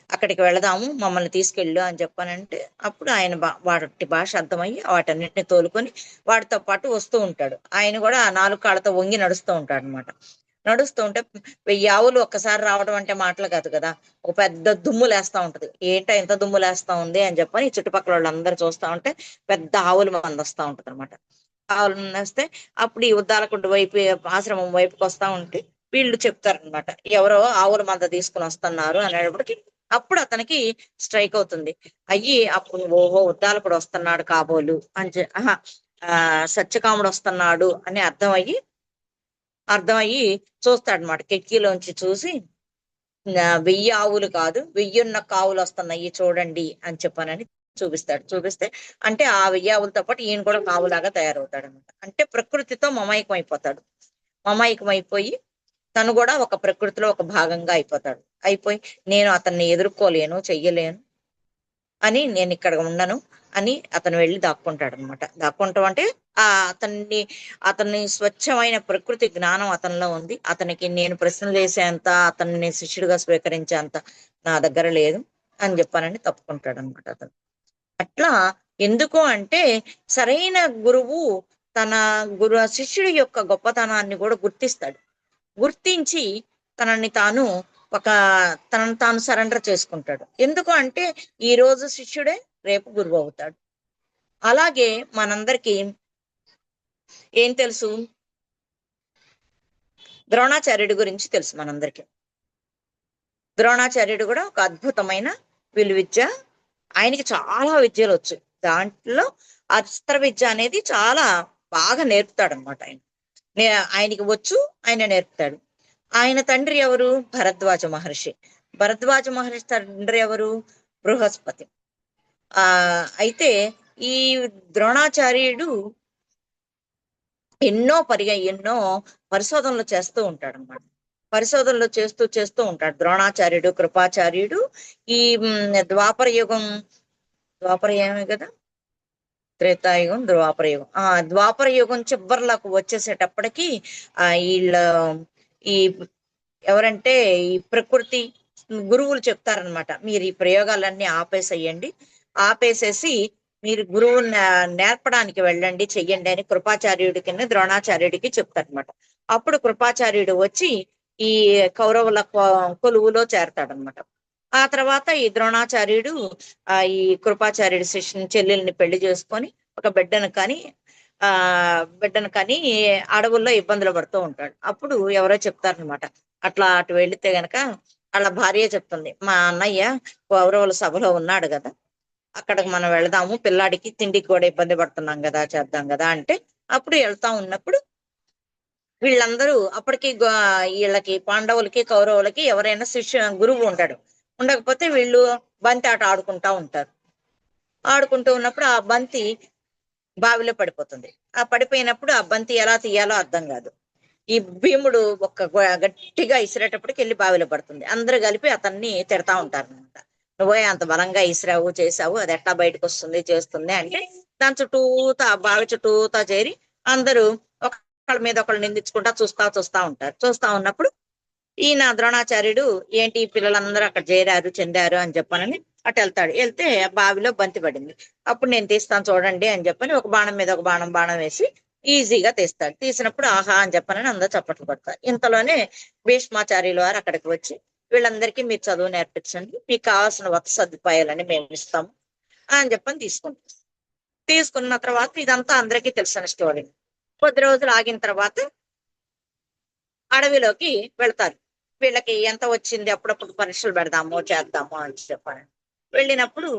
అక్కడికి వెళదాము, మమ్మల్ని తీసుకెళ్ళు అని చెప్పానంటే అప్పుడు ఆయన వాటి భాష అర్థమయ్యి వాటన్నిటిని తోలుకొని వాటితో పాటు వస్తూ ఉంటాడు. ఆయన కూడా ఆ 4 కాళ్ళతో వంగి నడుస్తూ ఉంటాడు అనమాట. నడుస్తూ ఉంటే 1000 ఆవులు ఒక్కసారి రావడం అంటే మాటలు కాదు కదా, ఒక పెద్ద దుమ్ము లేస్తా ఉంటది. ఏంటో ఎంత దుమ్ము లేస్తా ఉంది అని చెప్పని చుట్టుపక్కల వాళ్ళందరూ చూస్తా ఉంటే పెద్ద ఆవులు మంది వస్తా ఉంటది అనమాట. ఆవులు వస్తే అప్పుడు ఈ ఉద్దాలకుంట వైపు ఆశ్రమం వైపుకి వస్తా ఉంటే వీళ్ళు చెప్తారనమాట, ఎవరో ఆవుల మంద తీసుకుని వస్తున్నారు అనేటప్పటికి అప్పుడు అతనికి స్ట్రైక్ అవుతుంది. అయ్యి అప్పుడు ఓహో ఉద్దాలకుడు వస్తున్నాడు కాబోలు అని సత్యకాముడు వస్తున్నాడు అని అర్థమయ్యి చూస్తాడనమాట. కిటికీలోంచి చూసి 1000 ఆవులు కాదు 1000 కావులు వస్తున్నాయి చూడండి అని చెప్పానని చూపిస్తే అంటే ఆ 1000 ఆవులతో పాటు ఈయన కూడా కావులాగా తయారవుతాడు అనమాట. అంటే ప్రకృతితో మమైకం అయిపోతాడు. మమైకం అయిపోయి తను కూడా ఒక ప్రకృతిలో ఒక భాగంగా అయిపోయి నేను అతన్ని ఎదుర్కోలేను, చెయ్యలేను అని, నేను ఇక్కడ ఉండను అని అతను వెళ్ళి దాక్కుంటాడు అనమాట. దాక్కుంటాం అంటే అతన్ని స్వచ్ఛమైన ప్రకృతి జ్ఞానం అతనిలో ఉంది. అతనికి నేను ప్రశ్నలు వేసేంత, అతన్ని శిష్యుడిగా స్వీకరించేంత నా దగ్గర లేదు అని చెప్పానని తప్పుకుంటాడు అనమాట అతను. అట్లా ఎందుకు అంటే సరైన గురువు తన శిష్యుడి యొక్క గొప్పతనాన్ని కూడా గుర్తిస్తాడు. గుర్తించి తనని తాను సరెండర్ చేసుకుంటాడు. ఎందుకు అంటే ఈ రోజు శిష్యుడే రేపు గురువు అవుతాడు. అలాగే మనందరికీ ఏం తెలుసు, ద్రోణాచార్యుడి గురించి తెలుసు మనందరికీ. ద్రోణాచార్యుడు కూడా ఒక అద్భుతమైన విలువిద్య. ఆయనకి చాలా విద్యలు వచ్చు. దాంట్లో అస్త్ర విద్య అనేది చాలా బాగా నేర్పుతాడు అనమాట. ఆయనకి వచ్చు, ఆయన నేర్పుతాడు. ఆయన తండ్రి ఎవరు? భరద్వాజ మహర్షి. భరద్వాజ మహర్షి తండ్రి ఎవరు? బృహస్పతి. అయితే ఈ ద్రోణాచార్యుడు ఎన్నో పరిశోధనలు చేస్తూ ఉంటాడు అనమాట. పరిశోధనలు చేస్తూ చేస్తూ ఉంటాడు ద్రోణాచార్యుడు, కృపాచార్యుడు. ఈ ద్వాపర యుగమే కదా, త్రేతాయుగం, ద్వాపరయుగం. ద్వాపర యుగం చివరిలోకి వచ్చేసేటప్పటికి వీళ్ళ ఈ ఎవరంటే ఈ ప్రకృతి గురువులు చెప్తారనమాట, మీరు ఈ ప్రయోగాలన్నీ ఆపేసేసి మీరు గురువు నేర్పడానికి వెళ్ళండి, చెయ్యండి అని కృపాచార్యుడి కింద ద్రోణాచార్యుడికి చెప్తారనమాట. అప్పుడు కృపాచార్యుడు వచ్చి ఈ కౌరవుల కొలువులో చేరతాడనమాట. ఆ తర్వాత ఈ ద్రోణాచార్యుడు ఈ కృపాచార్యుడి శిష్యుని చెల్లెల్ని పెళ్లి చేసుకొని ఒక బిడ్డను కానీ అడవుల్లో ఇబ్బందులు పడుతూ ఉంటాడు. అప్పుడు ఎవరో చెప్తారనమాట, అటు వెళితే గనక వాళ్ళ భార్య చెప్తుంది, మా అన్నయ్య కౌరవుల సభలో ఉన్నాడు కదా, అక్కడికి మనం వెళదాము, పిల్లాడికి తిండికి కూడా ఇబ్బంది పడుతున్నాం కదా, చేద్దాం కదా అంటే అప్పుడు వెళ్తా ఉన్నప్పుడు వీళ్ళందరూ అప్పటికి వీళ్ళకి పాండవులకి కౌరవులకి ఎవరైనా గురువు ఉంటాడు. ఉండకపోతే వీళ్ళు బంతి ఆట ఆడుకుంటూ ఉన్నప్పుడు ఆ బంతి బావిలో పడిపోతుంది. ఆ పడిపోయినప్పుడు ఆ బంతి ఎలా తీయాలో అర్థం కాదు. ఈ భీముడు గట్టిగా ఇసిరేటప్పటికి వెళ్ళి బావిలో పడుతుంది. అందరూ కలిపి అతన్ని తిడతా ఉంటారు అనమాట, నువ్వే అంత బలంగా చేసావు, అది ఎట్లా బయటకు వస్తుంది చేస్తుంది అంటే దాని చుట్టూతా బావి చుట్టూతా చేరి అందరూ ఒకళ్ళ మీద ఒకళ్ళు నిందించుకుంటా చూస్తా ఉంటారు. చూస్తా ఉన్నప్పుడు ఈయన ద్రోణాచార్యుడు ఏంటి పిల్లలందరూ అక్కడ చెందారు అని చెప్పనని అటు వెళ్తే బావిలో బంతి పడింది. అప్పుడు నేను తీస్తాను చూడండి అని చెప్పని ఒక బాణం మీద ఒక బాణం వేసి ఈజీగా తీస్తాడు. తీసినప్పుడు ఆహా అని చెప్పనని అందరూ చప్పట్లు కొడతారు. ఇంతలోనే భీష్మాచార్యుల వారు అక్కడికి వచ్చి వీళ్ళందరికీ మీరు చదువు నేర్పించండి, మీకు కావాల్సిన వసతి సదుపాయాలని మేము ఇస్తాము అని చెప్పని తీసుకున్న తర్వాత ఇదంతా అందరికీ తెలిసిన స్టోరీ. కొద్ది రోజులు ఆగిన తర్వాత అడవిలోకి వెళ్తారు. వీళ్ళకి ఎంత వచ్చింది, అప్పుడప్పుడు పరీక్షలు చేద్దాము అని చెప్పాను. వెళ్ళినప్పుడు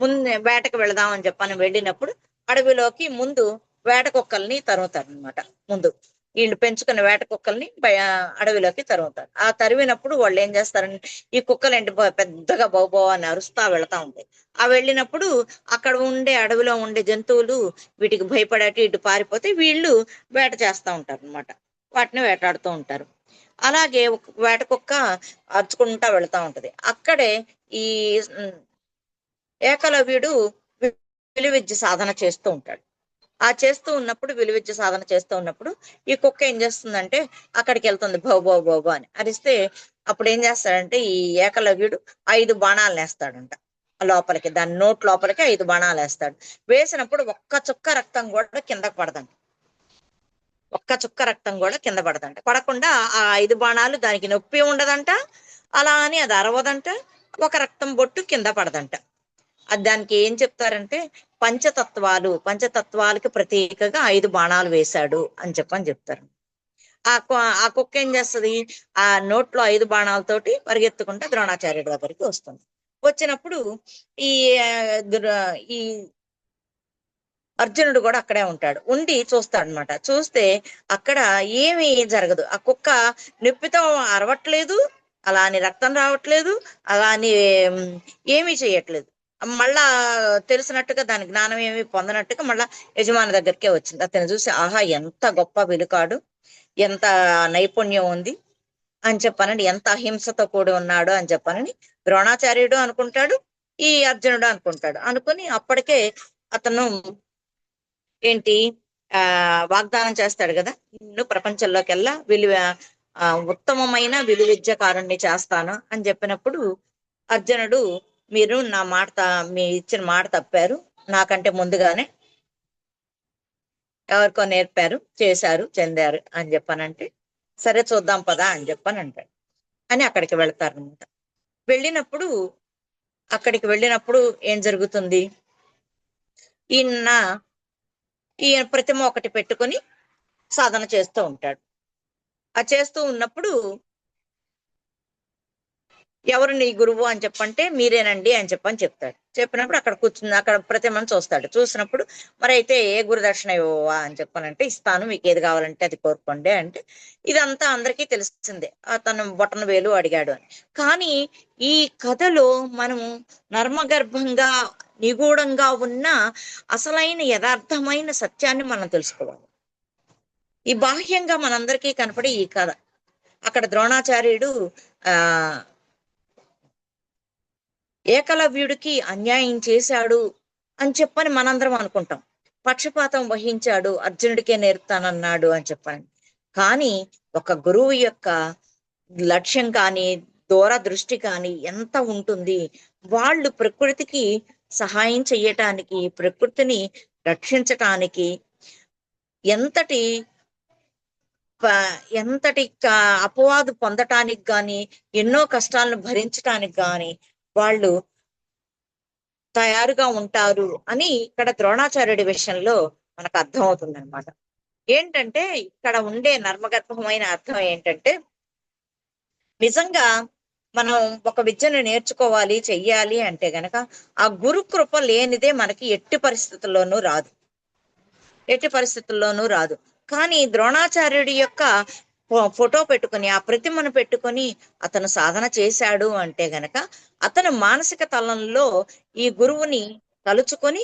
ముందు వేటకు వెళదాం అని చెప్పని వెళ్ళినప్పుడు అడవిలోకి ముందు వేట కుక్కల్ని తరుగుతారు అనమాట. ముందు వీళ్ళు పెంచుకున్న వేట కుక్కల్ని అడవిలోకి తరుగుతారు. ఆ తరివినప్పుడు వాళ్ళు ఏం చేస్తారంటే ఈ కుక్కలు పెద్దగా బౌబో అని అరుస్తా వెళతా ఉంటాయి. వెళ్ళినప్పుడు అక్కడ అడవిలో ఉండే జంతువులు వీటికి భయపడేటి ఇటు పారిపోతే వీళ్ళు వేట చేస్తూ ఉంటారు అనమాట. వాటిని వేటాడుతూ ఉంటారు. అలాగే వేట కుక్క అరుచుకుంటా వెళుతూ ఉంటది. అక్కడే ఈ ఏకలవ్యుడు విలువిద్య సాధన చేస్తూ ఉంటాడు. విలువిద్య సాధన చేస్తూ ఉన్నప్పుడు ఈ కుక్క ఏం చేస్తుందంటే అక్కడికి వెళ్తుంది, బౌ అని అరిస్తే అప్పుడు ఏం చేస్తాడంటే ఈ ఏకలవ్యుడు 5 బాణాలు వేస్తాడంట లోపలికి, దాని నోట్ లోపలికి 5 బాణాలు వేస్తాడు. వేసినప్పుడు ఒక్క చుక్క రక్తం కూడా కిందకు పడదంట. పడకుండా ఆ 5 బాణాలు దానికి నొప్పి ఉండదంట, అలా అని అది అరవదంట, ఒక రక్తం బొట్టు కింద పడదంట. అది దానికి ఏం చెప్తారంటే పంచతత్వాలకి ప్రతీకగా 5 బాణాలు వేశాడు అని చెప్తారు. ఆ కుక్క ఏం చేస్తుంది, ఆ నోట్లో 5 బాణాలతోటి పరిగెత్తుకుంటే ద్రోణాచార్యుడి దగ్గరికి వస్తుంది. వచ్చినప్పుడు ఈ అర్జునుడు కూడా అక్కడే ఉంటాడు. చూస్తాడు అనమాట. చూస్తే అక్కడ ఏమీ జరగదు. ఆ కుక్క నొప్పితో అరవట్లేదు, అలా అని రక్తం రావట్లేదు, అలా అని ఏమీ చేయట్లేదు. మళ్ళా తెలిసినట్టుగా దాని జ్ఞానం ఏమి పొందనట్టుగా మళ్ళా యజమాని దగ్గరికే వచ్చింది. అతను చూసి ఆహా ఎంత గొప్ప విలుకాడు, ఎంత నైపుణ్యం ఉంది అని చెప్పానని, ఎంత అహింసతో కూడి ఉన్నాడు అని చెప్పానని ద్రోణాచార్యుడు అనుకుంటాడు, ఈ అర్జునుడు అనుకుంటాడు. అనుకుని అప్పటికే అతను వాగ్దానం చేస్తాడు కదా, నిన్ను ప్రపంచంలోకెల్లా ఉత్తమమైన విలువిద్యకారుణ్ణి చేస్తాను అని చెప్పినప్పుడు అర్జునుడు మీరు మీ ఇచ్చిన మాట తప్పారు, నాకంటే ముందుగానే ఎవరికో నేర్పారు, చెందారు అని చెప్పానంటే సరే చూద్దాం పదా అని చెప్పానంటాడు. అని అక్కడికి వెళ్తారనమాట. అక్కడికి వెళ్ళినప్పుడు ఏం జరుగుతుంది, ఈయన ప్రతిమ ఒకటి పెట్టుకొని సాధన చేస్తూ ఉంటాడు. అది చేస్తూ ఉన్నప్పుడు ఎవరు నీ గురువు అని చెప్పంటే మీరేనండి అని చెప్పని చెప్తాడు. చెప్పినప్పుడు అక్కడ కూర్చుని అక్కడ ప్రతి మనిషి చూస్తాడు. చూసినప్పుడు మరి అయితే ఏ గురుదక్షిణ ఇవ్వవా అని చెప్పానంటే ఇస్తాను, మీకు ఏది కావాలంటే అది కోరుకోండి అంటే ఇదంతా అందరికీ తెలిసిందే. తను బొటన వేలు అడిగాడు అని. కానీ ఈ కథలో మనము నర్మగర్భంగా నిగూఢంగా ఉన్న అసలైన యథార్థమైన సత్యాన్ని మనం తెలుసుకోవాలి. ఈ బాహ్యంగా మనందరికీ కనపడే ఈ కథ అక్కడ ద్రోణాచార్యుడు ఆ ఏకలవ్యుడికి అన్యాయం చేశాడు అని చెప్పని మనందరం అనుకుంటాం. పక్షపాతం వహించాడు, అర్జునుడికే నేర్పుతానన్నాడు అని చెప్పని. కానీ ఒక గురువు యొక్క లక్ష్యం కానీ దూరదృష్టి కానీ ఎంత ఉంటుంది. వాళ్ళు ప్రకృతికి సహాయం చెయ్యటానికి, ప్రకృతిని రక్షించటానికి ఎంతటి ఎంతటి అపవాదు పొందటానికి గాని, ఎన్నో కష్టాలను భరించటానికి గాని వాళ్ళు తయారుగా ఉంటారు అని ఇక్కడ ద్రోణాచార్యుడి విషయంలో మనకు అర్థం అవుతుంది అనమాట. ఏంటంటే ఇక్కడ ఉండే నర్మగర్భమైన అర్థం ఏంటంటే నిజంగా మనం ఒక విద్యను నేర్చుకోవాలి, చెయ్యాలి అంటే గనక ఆ గురు కృప లేనిదే మనకి ఎట్టి పరిస్థితుల్లోనూ రాదు, ఎట్టి పరిస్థితుల్లోనూ రాదు. కానీ ద్రోణాచార్యుడి యొక్క ఫోటో పెట్టుకొని ఆ ప్రతిమను పెట్టుకొని అతను సాధన చేశాడు అంటే గనక అతను మానసిక తలంలో ఈ గురువుని తలుచుకొని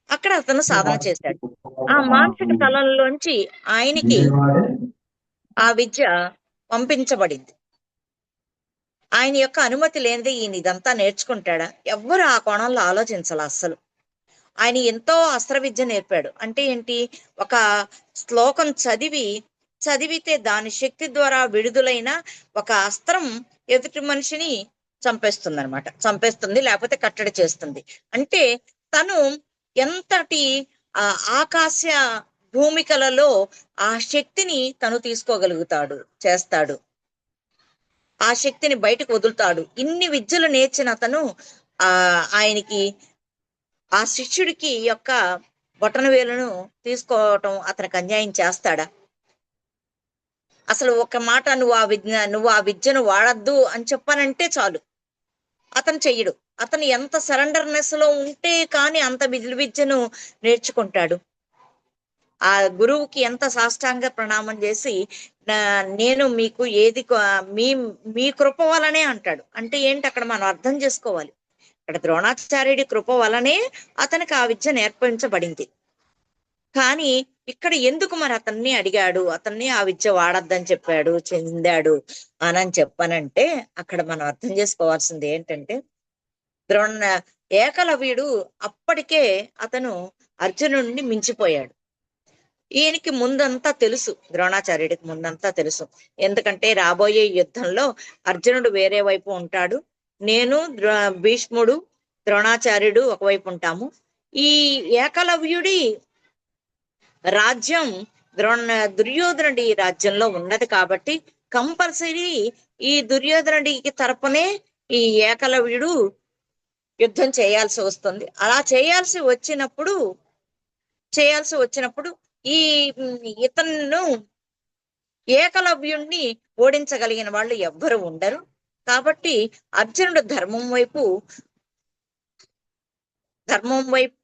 అక్కడ అతను సాధన చేశాడు. ఆ మానసిక తలంలోంచి ఆయనకి ఆ విద్య పంపించబడింది. ఆయన యొక్క అనుమతి లేనిది ఈయన ఇదంతా నేర్చుకుంటాడా? ఎవ్వరు ఆ కోణంలో ఆలోచించాల అస్సలు. ఆయన ఎంతో అస్త్ర విద్య నేర్పాడు. అంటే ఏంటి, ఒక శ్లోకం చదివితే దాని శక్తి ద్వారా విడుదలైన ఒక అస్త్రం ఎదుటి మనిషిని చంపేస్తుంది అనమాట, చంపేస్తుంది లేకపోతే కట్టడి చేస్తుంది. అంటే తను ఎంతటి ఆకాశ భూమికలలో ఆ శక్తిని తను తీసుకోగలుగుతాడు, చేస్తాడు, ఆ శక్తిని బయటకు వదులుతాడు. ఇన్ని విద్యలు నేర్చిన అతను ఆయనకి ఆ శిష్యుడికి యొక్క బొటన వేలును తీసుకోవటం అతనికి అన్యాయం చేస్తాడా? అసలు ఒక మాట నువ్వు ఆ విద్యను వాడద్దు అని చెప్పానంటే చాలు, అతను చెయ్యడు. అతను ఎంత సరెండర్నెస్ లో ఉంటే కానీ అంత విద్యను నేర్చుకుంటాడు. ఆ గురువుకి ఎంత సాష్టాంగ ప్రణామం చేసి నేను మీకు ఏది మీ మీ కృప వలనే అంటాడు. అంటే ఏంటి అక్కడ మనం అర్థం చేసుకోవాలి, ఇక్కడ ద్రోణాచార్యుడి కృప వలనే అతనికి ఆ విద్య నేర్పించబడింది. కానీ ఇక్కడ ఎందుకు మరి అతన్ని అడిగాడు, అతన్ని ఆ విద్య వాడద్దని చెప్పాడు, చెందాడు అని చెప్పానంటే అక్కడ మనం అర్థం చేసుకోవాల్సింది ఏంటంటే ఏకలవ్యుడు అప్పటికే అతను అర్జునుడిని మించిపోయాడు. ఈయనకి ముందంతా తెలుసు, ద్రోణాచార్యుడికి ముందంతా తెలుసు. ఎందుకంటే రాబోయే యుద్ధంలో అర్జునుడు వేరే వైపు ఉంటాడు, నేను భీష్ముడు ద్రోణాచార్యుడు ఒకవైపు ఉంటాము. ఈ ఏకలవ్యుడి రాజ్యం దుర్యోధనుడి రాజ్యంలో ఉన్నది కాబట్టి కంపల్సరీ ఈ దుర్యోధనుడికి తరపునే ఈ ఏకలవ్యుడు యుద్ధం చేయాల్సి వస్తుంది. అలా చేయాల్సి వచ్చినప్పుడు ఈ ఇతను ఏకలవ్యుణ్ణి ఓడించగలిగిన వాళ్ళు ఎవ్వరు ఉండరు. కాబట్టి అర్జునుడు ధర్మం వైపు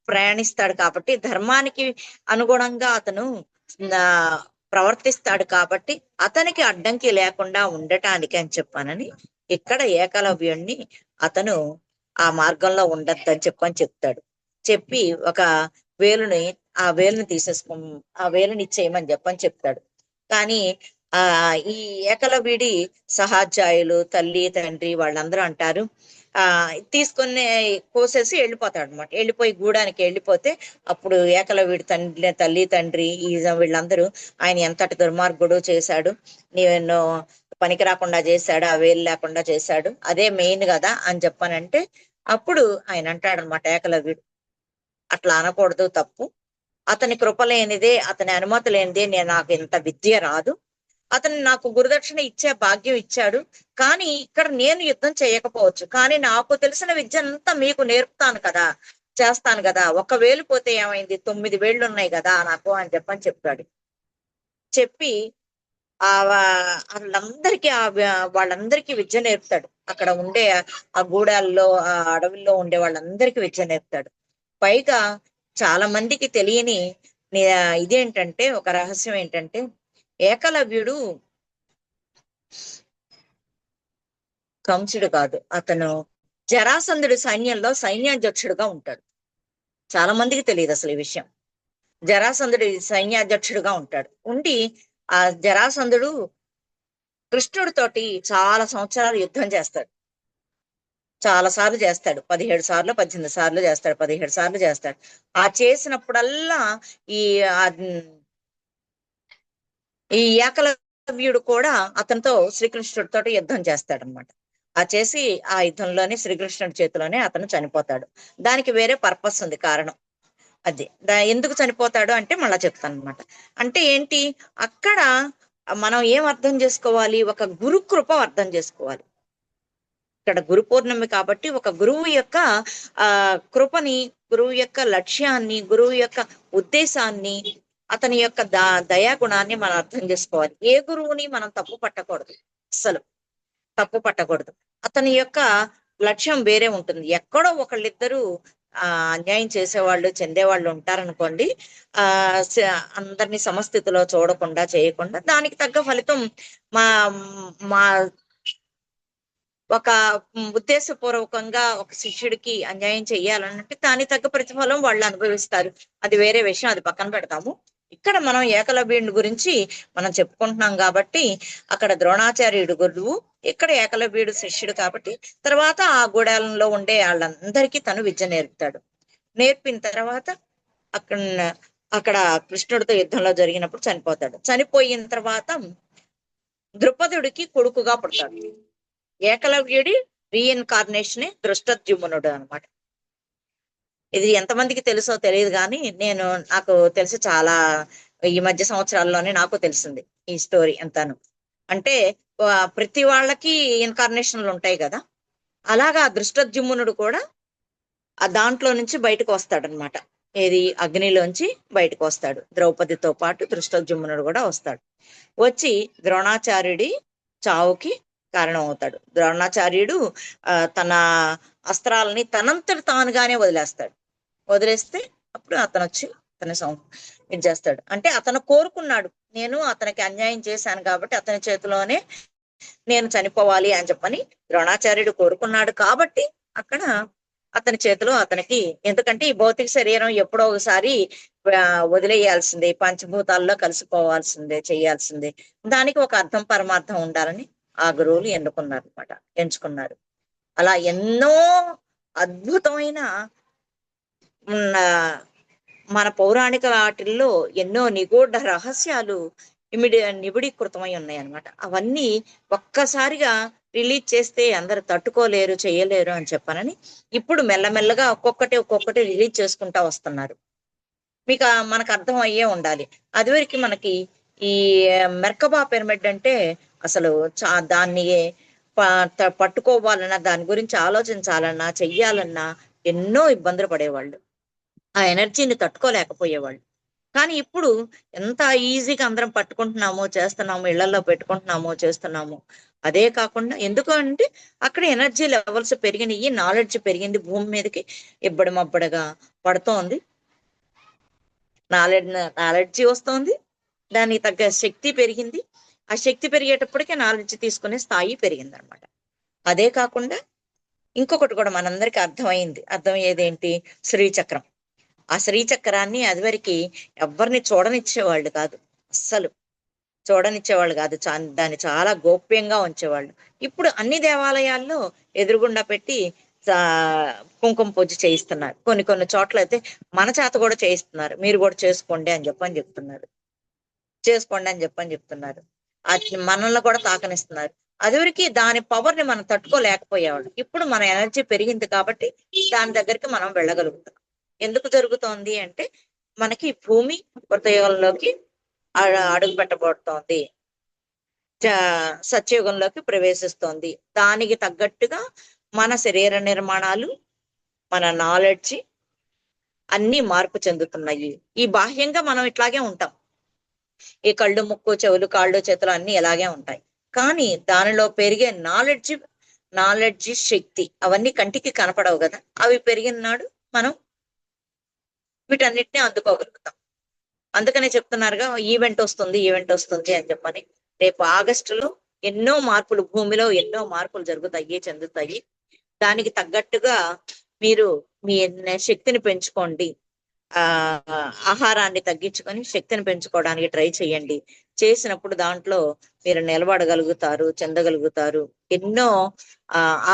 ప్రయాణిస్తాడు కాబట్టి ధర్మానికి అనుగుణంగా అతను ప్రవర్తిస్తాడు కాబట్టి అతనికి అడ్డంకి లేకుండా ఉండటానికి అని చెప్పానని ఇక్కడ ఏకలవ్యుణ్ణి అతను ఆ మార్గంలో ఉండద్దని చెప్తాడు. చెప్పి ఒక ఆ వేలుని ఆ వేలుని ఇచ్చేయమని చెప్తాడు. కానీ ఈ ఏకలవ్యుడి సహాధ్యాయులు తల్లి తండ్రి వాళ్ళందరూ అంటారు, తీసుకొని కోసేసి వెళ్ళిపోతాడు అనమాట. వెళ్ళిపోయి గూడానికి వెళ్ళిపోతే అప్పుడు ఏకలవ్యుడి తల్లి తండ్రి వీళ్ళందరూ ఆయన ఎంతటి దుర్మార్గుడు చేశాడు, నేను పనికి రాకుండా చేశాడు, ఆ వేలు లేకుండా చేశాడు, అదే మెయిన్ కదా అని చెప్పానంటే అప్పుడు ఆయన అంటాడనమాట ఏకలవ్యుడు, అట్లా అనకూడదు, తప్పు. అతని కృప లేనిదే, అతని అనుమతి లేనిదే నాకు ఇంత విద్య రాదు. అతను నాకు గురుదక్షిణ ఇచ్చే భాగ్యం ఇచ్చాడు, కానీ ఇక్కడ నేను యుద్ధం చేయకపోవచ్చు, కానీ నాకు తెలిసిన విద్య అంతా మీకు నేర్పుతాను కదా, చేస్తాను కదా. 1 వేలు పోతే ఏమైంది, 9 వేళ్ళు ఉన్నాయి కదా నాకు అని చెప్పాడు. చెప్పి వాళ్ళందరికీ వాళ్ళందరికీ విద్య నేర్పుతాడు. అక్కడ ఉండే ఆ గూడాల్లో, ఆ అడవుల్లో ఉండే వాళ్ళందరికీ విద్య నేర్పుతాడు. పైగా చాలా మందికి తెలియని ఇదేంటంటే, ఒక రహస్యం ఏంటంటే, ఏకలవ్యుడు కంసుడు కాదు, అతను జరాసంధుడి సైన్యంలో సైన్యాధ్యక్షుడుగా ఉంటాడు. చాలా మందికి తెలియదు అసలు ఈ విషయం. జరాసంధుడి సైన్యాధ్యక్షుడుగా ఉంటాడు. ఉండి ఆ జరాసంధుడు కృష్ణుడితోటి చాలా సంవత్సరాలు యుద్ధం చేస్తాడు. చాలా సార్లు చేస్తాడు. 17 సార్లు 18 సార్లు చేస్తాడు, 17 సార్లు చేస్తాడు. ఆ చేసినప్పుడల్లా ఈ ఈ ఏకలవ్యుడు కూడా అతనితో శ్రీకృష్ణుడితో యుద్ధం చేస్తాడనమాట. ఆ చేసి ఆ యుద్ధంలోనే శ్రీకృష్ణుడి చేతిలోనే అతను చనిపోతాడు. దానికి వేరే పర్పస్ ఉంది, కారణం. అది ఎందుకు చనిపోతాడు అంటే మళ్ళా చెప్తాను అనమాట. అంటే ఏంటి, అక్కడ మనం ఏం అర్థం చేసుకోవాలి, ఒక గురు కృప అర్థం చేసుకోవాలి. ఇక్కడ గురు పౌర్ణమి కాబట్టి ఒక గురువు యొక్క ఆ కృపని, గురువు యొక్క లక్ష్యాన్ని, గురువు యొక్క ఉద్దేశాన్ని, అతని యొక్క దయాగుణాన్ని మనం అర్థం చేసుకోవాలి. ఏ గురువుని మనం తప్పు పట్టకూడదు, అస్సలు తప్పు పట్టకూడదు. అతని యొక్క లక్ష్యం వేరే ఉంటుంది. ఎక్కడో ఒకళ్ళిద్దరూ అన్యాయం చేసేవాళ్ళు, చెందేవాళ్ళు ఉంటారనుకోండి. ఆ అందరినీ సమస్థితిలో చూడకుండా, చేయకుండా దానికి తగ్గ ఫలితం మా మా ఒక ఉద్దేశపూర్వకంగా ఒక శిష్యుడికి అన్యాయం చెయ్యాలనంటే దానికి తగ్గ ప్రతిఫలం వాళ్ళు అనుభవిస్తారు. అది వేరే విషయం, అది పక్కన పెడతాము. ఇక్కడ మనం ఏకలవ్యుడి గురించి మనం చెప్పుకుంటున్నాం కాబట్టి, అక్కడ ద్రోణాచార్యుడు గురువు, ఇక్కడ ఏకలవ్యుడు శిష్యుడు కాబట్టి, తర్వాత ఆ గూడాలంలో ఉండే వాళ్ళందరికీ తను విద్య నేర్పుతాడు. నేర్పిన తర్వాత అక్కడ అక్కడ కృష్ణుడితో యుద్ధంలో జరిగినప్పుడు చనిపోతాడు. చనిపోయిన తర్వాత ద్రుపదుడికి కొడుకుగా పుడతాడు. ఏకలవ్యుడి రీఇన్కార్నేషనే దృష్టద్యుమ్నుడు అనమాట. ఇది ఎంతమందికి తెలుసో తెలియదు కానీ, నాకు తెలిసి చాలా ఈ మధ్య సంవత్సరాల్లోనే నాకు తెలిసింది ఈ స్టోరీ ఎంతాను. అంటే ప్రతి వాళ్ళకి ఇన్కార్నేషన్లు ఉంటాయి కదా, అలాగా దృష్టద్యుమ్నుడు కూడా ఆ దాంట్లో నుంచి బయటకు వస్తాడనమాట. ఏది, అగ్నిలోంచి బయటకు వస్తాడు. ద్రౌపదితో పాటు దృష్టద్యుమ్నుడు కూడా వస్తాడు. వచ్చి ద్రోణాచార్యుడి చావుకి కారణం అవుతాడు. ద్రోణాచార్యుడు తన అస్త్రాలని తనంతటి తానుగానే వదిలేస్తాడు. వదిలేస్తే అప్పుడు అతను వచ్చి ఇది చేస్తాడు. అంటే అతను కోరుకున్నాడు, నేను అతనికి అన్యాయం చేశాను కాబట్టి అతని చేతిలోనే నేను చనిపోవాలి అని చెప్పని ద్రోణాచార్యుడు కోరుకున్నాడు. కాబట్టి అక్కడ అతని చేతిలో అతనికి, ఎందుకంటే ఈ భౌతిక శరీరం ఎప్పుడో ఒకసారి వదిలేయాల్సిందే, పంచభూతాల్లో కలిసిపోవాల్సిందే, చేయాల్సిందే. దానికి ఒక అర్థం పరమార్థం ఉండాలని ఆ గురువులు ఎంచుకున్నారు. అలా ఎన్నో అద్భుతమైన మన పౌరాణిక వాటిల్లో ఎన్నో నిగూఢ రహస్యాలు నిబిడీకృతమై ఉన్నాయి అన్నమాట. అవన్నీ ఒక్కసారిగా రిలీజ్ చేస్తే అందరు తట్టుకోలేరు, చేయలేరు అని చెప్పనని ఇప్పుడు మెల్లమెల్లగా ఒక్కొక్కటి రిలీజ్ చేసుకుంటా వస్తున్నారు. మీకు మనకు అర్థం అయ్యే ఉండాలి. అదివరకు మనకి ఈ మెర్కబా పిరమిడ్ అంటే అసలు దాన్ని పట్టుకోవాలన్నా, దాని గురించి ఆలోచించాలన్నా, చెయ్యాలన్నా ఎన్నో ఇబ్బందులు పడేవాళ్ళు. ఆ ఎనర్జీని తట్టుకోలేకపోయేవాళ్ళు. కానీ ఇప్పుడు ఎంత ఈజీగా అందరం పట్టుకుంటున్నామో, చేస్తున్నాము, ఇళ్లలో పెట్టుకుంటున్నామో, చేస్తున్నాము. అదే కాకుండా ఎందుకు అంటే అక్కడ ఎనర్జీ లెవెల్స్ పెరిగినాయి, నాలెడ్జ్ పెరిగింది, భూమి మీదకి ఇబ్బడమబ్బడగా పడుతోంది. నాలెడ్జి వస్తోంది, దానికి తగ్గ శక్తి పెరిగింది. ఆ శక్తి పెరిగేటప్పటికే నాలెడ్జ్ తీసుకునే స్థాయి పెరిగింది అనమాట. అదే కాకుండా ఇంకొకటి కూడా మనందరికీ అర్థమయ్యేది ఏంటి, శ్రీచక్రం. ఆ శ్రీచక్రాన్ని అదివరకు ఎవరిని చూడనిచ్చేవాళ్ళు కాదు, అస్సలు చూడనిచ్చేవాళ్ళు కాదు. దాన్ని చాలా గోప్యంగా ఉంచేవాళ్ళు. ఇప్పుడు అన్ని దేవాలయాల్లో ఎదురుగుండా పెట్టి కుంకుమ పూజ చేయిస్తున్నారు. కొన్ని చోట్ల అయితే మన చేత కూడా చేయిస్తున్నారు. మీరు కూడా చేసుకోండి అని చెప్తున్నారు. మనల్ని కూడా తాకనిస్తున్నారు. అదివరకు దాని పవర్ ని మనం తట్టుకోలేకపోయేవాడు. ఇప్పుడు మన ఎనర్జీ పెరిగింది కాబట్టి దాని దగ్గరికి మనం వెళ్ళగలుగుతాం. ఎందుకు జరుగుతోంది అంటే మనకి భూమి కృతయుగంలోకి అడుగు పెట్టబడుతోంది, సత్యయుగంలోకి ప్రవేశిస్తోంది. దానికి తగ్గట్టుగా మన శరీర నిర్మాణాలు, మన నాలెడ్జ్ అన్ని మార్పు చెందుతున్నాయి. ఈ బాహ్యంగా మనం ఇట్లాగే ఉంటాం, ఈ కళ్ళు ముక్కు చెవులు కాళ్ళు చేతులు అన్ని ఇలాగే ఉంటాయి. కానీ దానిలో పెరిగే నాలెడ్జి శక్తి అవన్నీ కంటికి కనపడవు కదా. అవి పెరిగిన నాడు మనం వీటన్నిటిని అందుకోగలుగుతాం. అందుకనే చెప్తున్నారుగా ఈవెంట్ వస్తుంది అని చెప్పని. రేపు ఆగస్టులో ఎన్నో మార్పులు, భూమిలో ఎన్నో మార్పులు జరుగుతాయి, చెందుతాయి. దానికి తగ్గట్టుగా మీరు మీ శక్తిని పెంచుకోండి. ఆ ఆహారాన్ని తగ్గించుకొని శక్తిని పెంచుకోవడానికి ట్రై చేయండి. చేసినప్పుడు దాంట్లో మీరు నిలబడగలుగుతారు, చెందగలుగుతారు. ఎన్నో